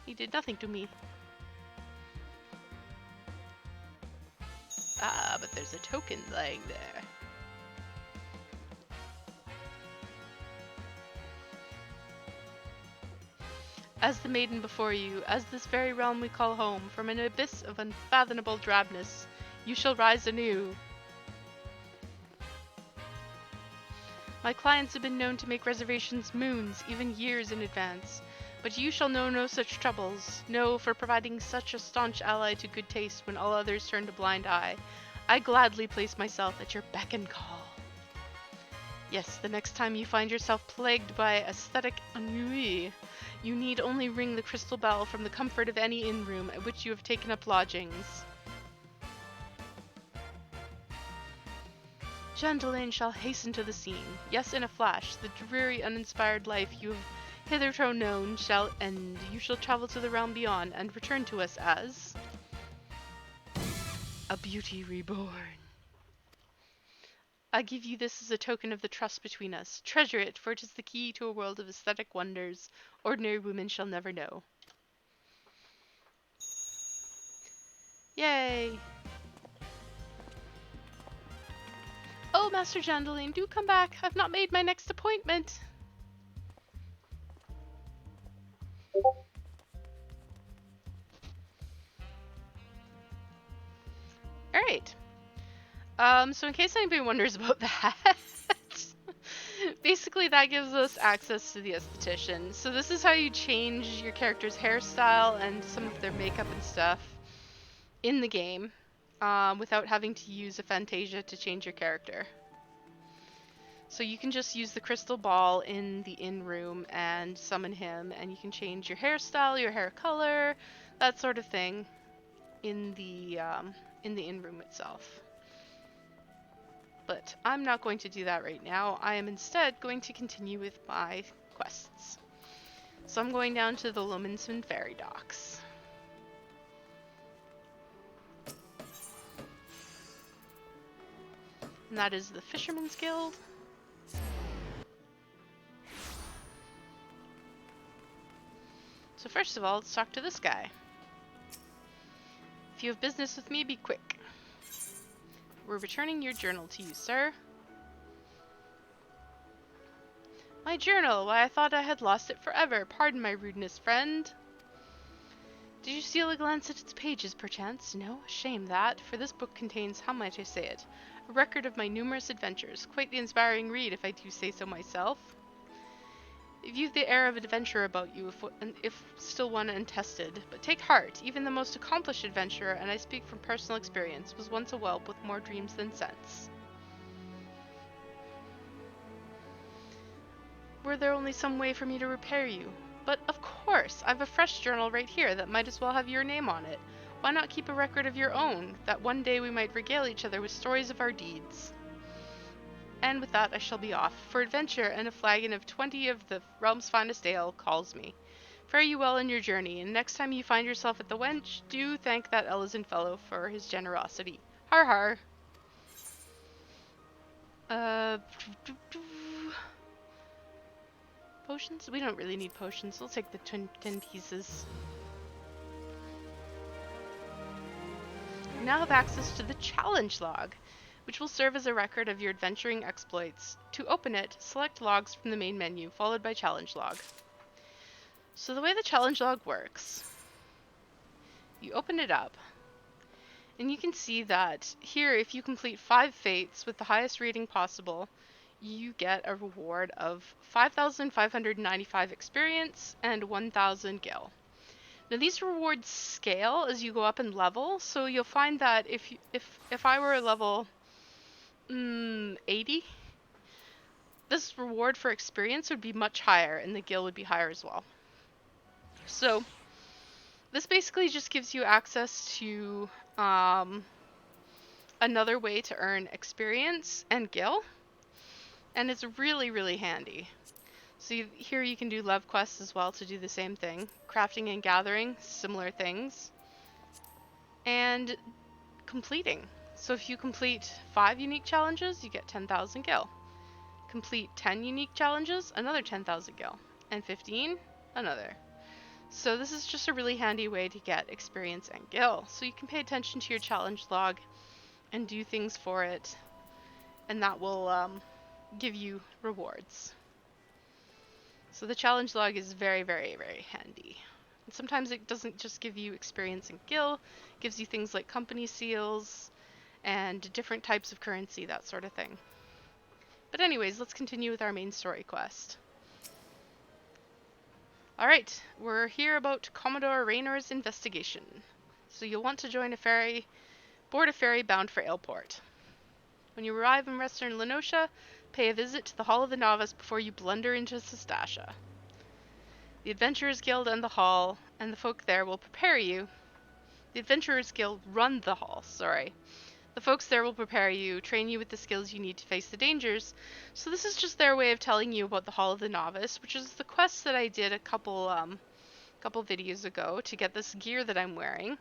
He did nothing to me. Ah, but there's a token lying there. As the maiden before you, as this very realm we call home, from an abyss of unfathomable drabness, you shall rise anew. My clients have been known to make reservations moons, even years in advance. But you shall know no such troubles. No, for providing such a staunch ally to good taste when all others turned a blind eye. I gladly place myself at your beck and call. Yes, the next time you find yourself plagued by aesthetic ennui, you need only ring the crystal bell from the comfort of any inn room at which you have taken up lodgings. Chandelaine shall hasten to the scene. Yes, in a flash, the dreary, uninspired life you have hitherto known shall end. You shall travel to the realm beyond and return to us as a beauty reborn. I give you this as a token of the trust between us. Treasure it, for it is the key to a world of aesthetic wonders ordinary women shall never know. Yay! Oh, Master Jandaline, do come back. I've not made my next appointment. Alright. So in case anybody wonders about that, basically that gives us access to the esthetician. So this is how you change your character's hairstyle and some of their makeup and stuff in the game, without having to use a Fantasia to change your character. So you can just use the crystal ball in the inn room and summon him, and you can change your hairstyle, your hair color, that sort of thing in the inn room itself. But I'm not going to do that right now. I am instead going to continue with my quests. So I'm going down to the Lomansman Ferry docks. And that is the Fisherman's Guild. So first of all, let's talk to this guy. If you have business with me, be quick. We're returning your journal to you, sir. My journal! Why, I thought I had lost it forever. Pardon my rudeness, friend. Did you steal a glance at its pages, perchance? No? Shame that, for this book contains, how might I say it, a record of my numerous adventures. Quite the inspiring read, if I do say so myself. You've the air of adventure about you, if still one untested. But take heart, even the most accomplished adventurer, and I speak from personal experience, was once a whelp with more dreams than sense. Were there only some way for me to repair you? But of course, I've a fresh journal right here that might as well have your name on it. Why not keep a record of your own, that one day we might regale each other with stories of our deeds? And with that I shall be off, for adventure and a flagon of 20 of the realm's finest ale calls me. Fare you well in your journey, and next time you find yourself at the Wench, do thank that Ellison fellow for his generosity. Har har. Potions? We don't really need potions. We'll take the 10 pieces. You now have access to the challenge log, which will serve as a record of your adventuring exploits. To open it, select logs from the main menu, followed by challenge log. So the way the challenge log works, you open it up, and you can see that here, if you complete 5 fates with the highest rating possible, you get a reward of 5,595 experience and 1,000 gil. Now these rewards scale as you go up in level, so you'll find that if I were a level 80, this reward for experience would be much higher, and the gil would be higher as well. So this basically just gives you access to another way to earn experience and gil, and it's really, really handy. So here you can do love quests as well to do the same thing. Crafting and gathering, similar things. And completing. So if you complete 5 unique challenges, you get 10,000 gil. Complete 10 unique challenges, another 10,000 gil. And 15, another. So this is just a really handy way to get experience and gil. So you can pay attention to your challenge log and do things for it, and that will give you rewards. So the challenge log is very, very, very handy. And sometimes it doesn't just give you experience and gil, it gives you things like company seals and different types of currency, that sort of thing. But anyways, let's continue with our main story quest. Alright, we're here about Commodore Raynor's investigation. So you'll want to join a ferry, board a ferry bound for Aleport. When you arrive in western Lenosha, pay a visit to the Hall of the Novice before you blunder into Sestasha. The Adventurers Guild and the Hall, and the folk there will prepare you. The Adventurers Guild run the Hall, sorry. The folks there will prepare you, train you with the skills you need to face the dangers. So this is just their way of telling you about the Hall of the Novice, which is the quest that I did a couple videos ago to get this gear that I'm wearing.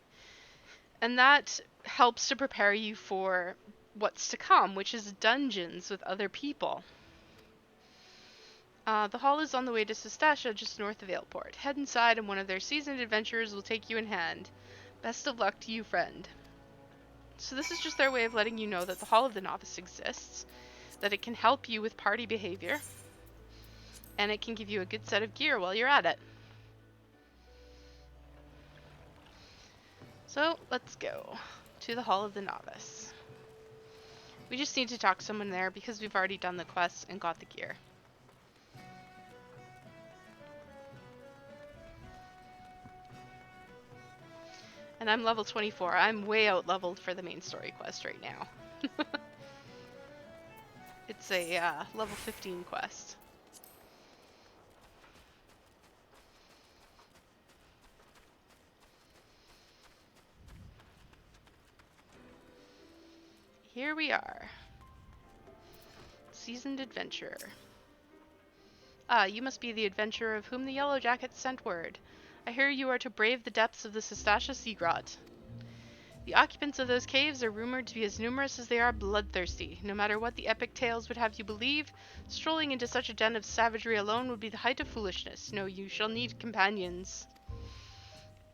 And that helps to prepare you for what's to come, which is dungeons with other people. The hall is on the way to Sestasha, just north of Aleport. Head inside and one of their seasoned adventurers will take you in hand. Best of luck to you, friend. So this is just their way of letting you know that the Hall of the Novice exists, that it can help you with party behavior, and it can give you a good set of gear while you're at it. So let's go to the Hall of the Novice. We just need to talk to someone there because we've already done the quests and got the gear. And I'm level 24. I'm way out leveled for the main story quest right now. It's a level 15 quest. Here we are. Seasoned adventurer. Ah, you must be the adventurer of whom the Yellow Jackets sent word. I hear you are to brave the depths of the Sestasha Sea Grot. The occupants of those caves are rumored to be as numerous as they are bloodthirsty. No matter what the epic tales would have you believe, strolling into such a den of savagery alone would be the height of foolishness. No, you shall need companions.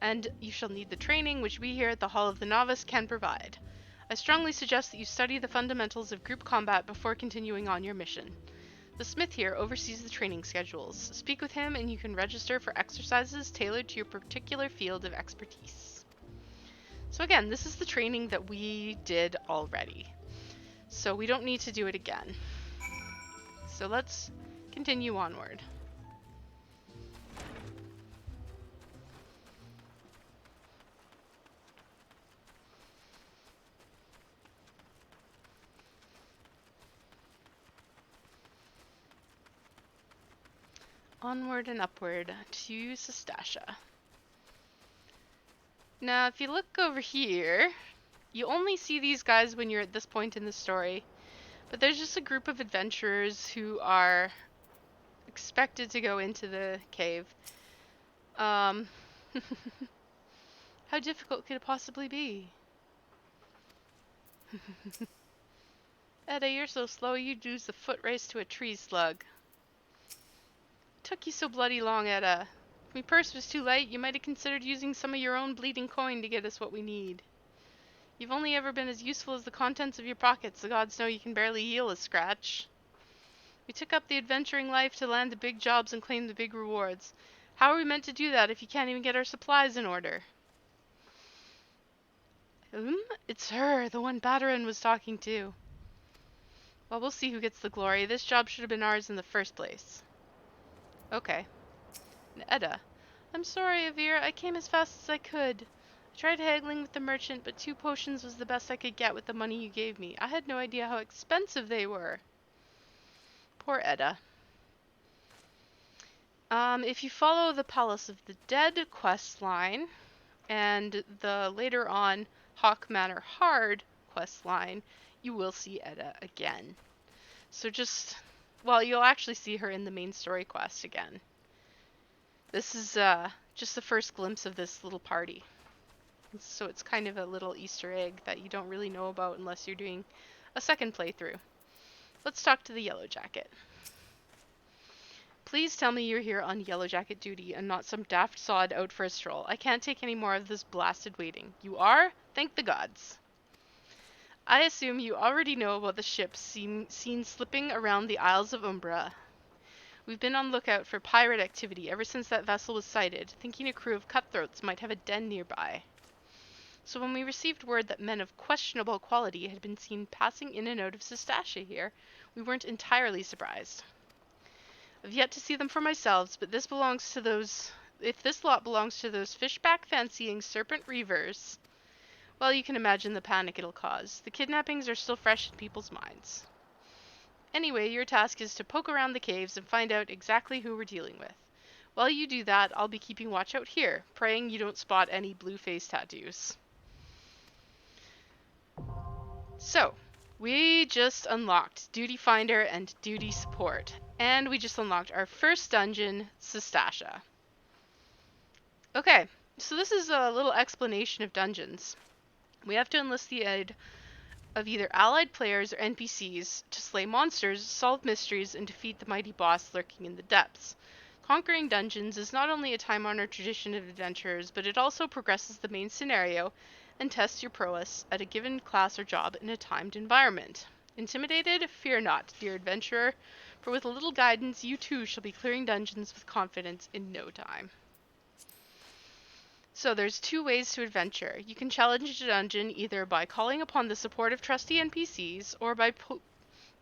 And you shall need the training which we here at the Hall of the Novice can provide. I strongly suggest that you study the fundamentals of group combat before continuing on your mission. The smith here oversees the training schedules. Speak with him and you can register for exercises tailored to your particular field of expertise. So again, this is the training that we did already. So we don't need to do it again. So let's continue onward. Onward and upward to Sestasha. Now, if you look over here, you only see these guys when you're at this point in the story. But there's just a group of adventurers who are expected to go into the cave. How difficult could it possibly be? Edda, you're so slow you'd lose the foot race to a tree slug. Took you so bloody long, Edda. If my purse was too light, you might have considered using some of your own bleeding coin to get us what we need. You've only ever been as useful as the contents of your pockets. The gods know you can barely heal a scratch. We took up the adventuring life to land the big jobs and claim the big rewards. How are we meant to do that if you can't even get our supplies in order? It's her, the one Badarin was talking to. Well, we'll see who gets the glory. This job should have been ours in the first place. Okay. Edda. I'm sorry, Avir. I came as fast as I could. I tried haggling with the merchant, but 2 potions was the best I could get with the money you gave me. I had no idea how expensive they were. Poor Edda. If you follow the Palace of the Dead quest line, and the later on Hawk Manor Hard quest line, you will see Edda again. So well, you'll actually see her in the main story quest again. This is just the first glimpse of this little party. So it's kind of a little Easter egg that you don't really know about unless you're doing a second playthrough. Let's talk to the Yellow Jacket. Please tell me you're here on Yellow Jacket duty and not some daft sod out for a stroll. I can't take any more of this blasted waiting. You are? Thank the gods. I assume you already know about the ships seen slipping around the Isles of Umbra. We've been on lookout for pirate activity ever since that vessel was sighted, thinking a crew of cutthroats might have a den nearby. So when we received word that men of questionable quality had been seen passing in and out of Sestasha here, we weren't entirely surprised. I've yet to see them for myself, but this belongs to those... If this lot belongs to those fishback-fancying serpent reavers, well, you can imagine the panic it'll cause. The kidnappings are still fresh in people's minds. Anyway, your task is to poke around the caves and find out exactly who we're dealing with. While you do that, I'll be keeping watch out here, praying you don't spot any blue face tattoos. So, we just unlocked Duty Finder and Duty Support. And we just unlocked our first dungeon, Sestasha. Okay, so this is a little explanation of dungeons. We have to enlist the aid of either allied players or NPCs to slay monsters, solve mysteries, and defeat the mighty boss lurking in the depths. Conquering dungeons is not only a time-honored tradition of adventurers, but it also progresses the main scenario and tests your prowess at a given class or job in a timed environment. Intimidated? Fear not, dear adventurer, for with a little guidance you too shall be clearing dungeons with confidence in no time. So there's two ways to adventure. You can challenge a dungeon either by calling upon the support of trusty NPCs or by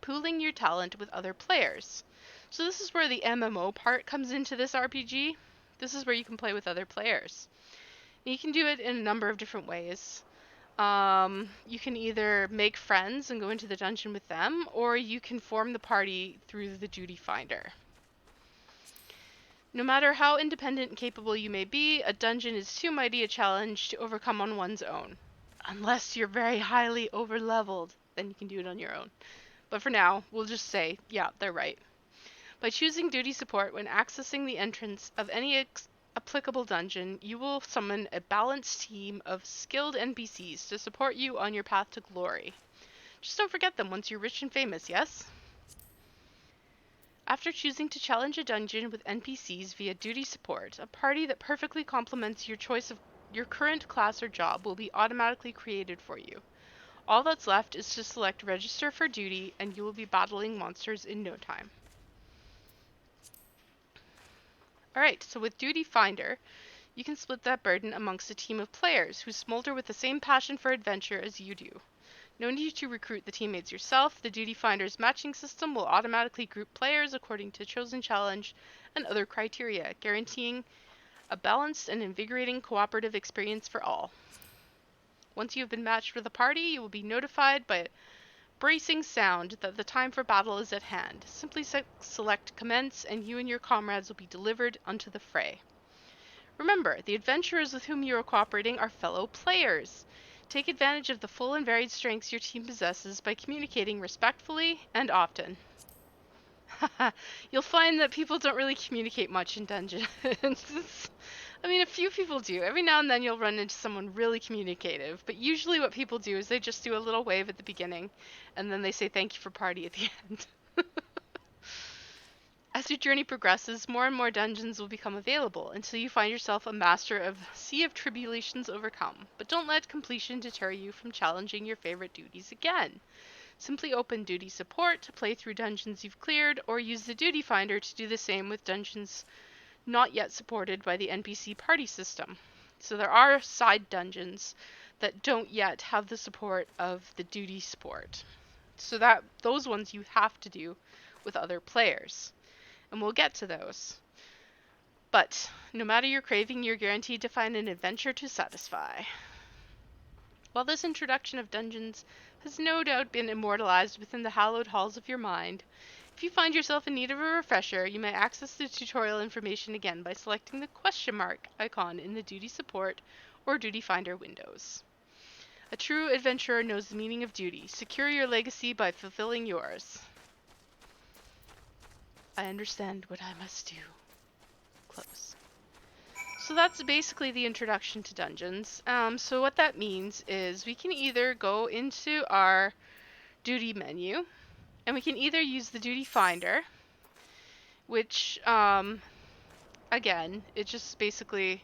pooling your talent with other players. So this is where the MMO part comes into this RPG. This is where you can play with other players. And you can do it in a number of different ways. You can either make friends and go into the dungeon with them, or you can form the party through the duty finder. No matter how independent and capable you may be, a dungeon is too mighty a challenge to overcome on one's own. Unless you're very highly over-leveled, then you can do it on your own. But for now, we'll just say, yeah, they're right. By choosing duty support when accessing the entrance of any applicable dungeon, you will summon a balanced team of skilled NPCs to support you on your path to glory. Just don't forget them once you're rich and famous, yes? After choosing to challenge a dungeon with NPCs via duty support, a party that perfectly complements your choice of your current class or job will be automatically created for you. All that's left is to select register for duty and you will be battling monsters in no time. Alright, so with Duty Finder, you can split that burden amongst a team of players who smolder with the same passion for adventure as you do. No need to recruit the teammates yourself. The Duty Finder's matching system will automatically group players according to chosen challenge and other criteria, guaranteeing a balanced and invigorating cooperative experience for all. Once you have been matched with a party, you will be notified by a bracing sound that the time for battle is at hand. Simply select commence and you and your comrades will be delivered unto the fray. Remember, the adventurers with whom you are cooperating are fellow players. Take advantage of the full and varied strengths your team possesses by communicating respectfully and often. You'll find that people don't really communicate much in dungeons. I mean, a few people do. Every now and then you'll run into someone really communicative, but usually what people do is they just do a little wave at the beginning, and then they say thank you for party at the end. As your journey progresses, more and more dungeons will become available until you find yourself a master of Sea of Tribulations overcome. But don't let completion deter you from challenging your favorite duties again. Simply open Duty Support to play through dungeons you've cleared, or use the Duty Finder to do the same with dungeons not yet supported by the NPC party system. So there are side dungeons that don't yet have the support of the Duty Support. So that those ones you have to do with other players. And we'll get to those. But no matter your craving, you're guaranteed to find an adventure to satisfy. While this introduction of dungeons has no doubt been immortalized within the hallowed halls of your mind, if you find yourself in need of a refresher, you may access the tutorial information again by selecting the question mark icon in the Duty Support or Duty Finder windows. A true adventurer knows the meaning of duty. Secure your legacy by fulfilling yours. I understand what I must do. Close. So that's basically the introduction to dungeons. So what that means is we can either go into our duty menu, and we can either use the Duty Finder, which, again, it just basically,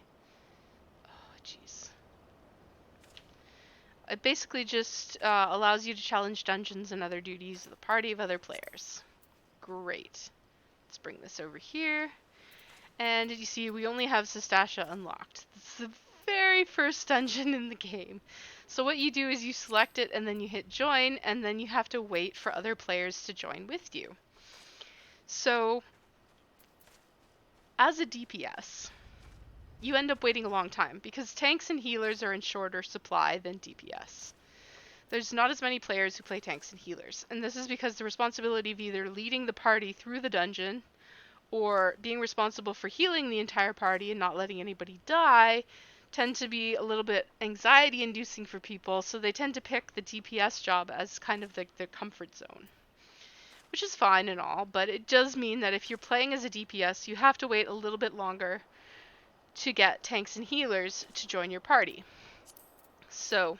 it basically just allows you to challenge dungeons and other duties with a party of other players. Great. Let's bring this over here. And you see, we only have Sestasha unlocked. This is the very first dungeon in the game. So what you do is you select it and then you hit join, and then you have to wait for other players to join with you. So, as a DPS, you end up waiting a long time because tanks and healers are in shorter supply than DPS. There's not as many players who play tanks and healers, and this is because the responsibility of either leading the party through the dungeon or being responsible for healing the entire party and not letting anybody die tend to be a little bit anxiety inducing for people, so they tend to pick the DPS job as kind of their comfort zone. Which is fine and all, but it does mean that if you're playing as a DPS, you have to wait a little bit longer to get tanks and healers to join your party. So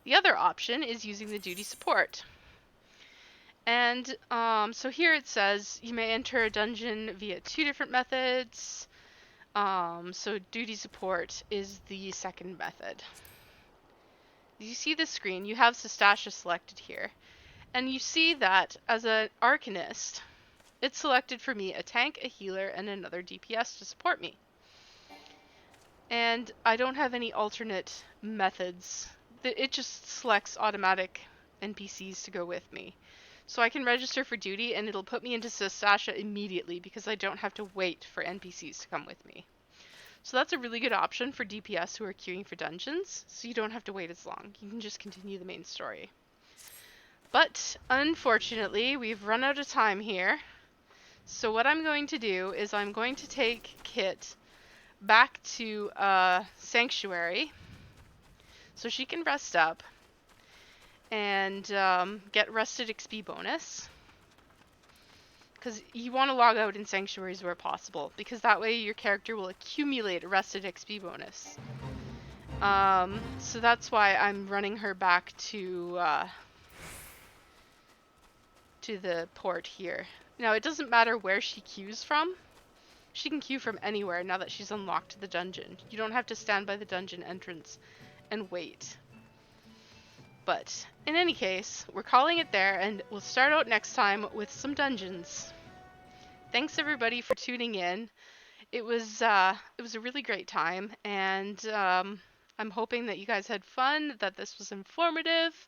The other option is using the duty support. And so here it says you may enter a dungeon via 2 different methods. So duty support is the second method. You see the screen, you have Sestasha selected here. And you see that as an Arcanist, it selected for me a tank, a healer, and another DPS to support me. And I don't have any alternate methods. It just selects automatic NPCs to go with me. So I can register for duty and it'll put me into Sestasha immediately because I don't have to wait for NPCs to come with me. So that's a really good option for DPS who are queuing for dungeons, so you don't have to wait as long. You can just continue the main story. But unfortunately, we've run out of time here. So what I'm going to do is I'm going to take Kit back to Sanctuary so she can rest up and get rested XP bonus. Because you want to log out in Sanctuaries where possible, because that way your character will accumulate a rested XP bonus. So that's why I'm running her back to the port here. Now, it doesn't matter where she queues from. She can queue from anywhere now that she's unlocked the dungeon. You don't have to stand by the dungeon entrance and wait. But in any case, we're calling it there, and we'll start out next time with some dungeons. Thanks everybody for tuning in. It was a really great time, and I'm hoping that you guys had fun, that this was informative,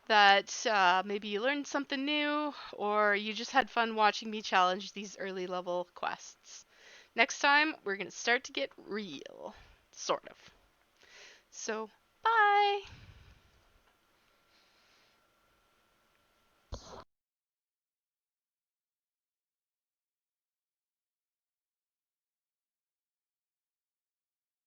that maybe you learned something new, or you just had fun watching me challenge these early level quests. Next time, we're going to start to get real. Sort of. So, bye!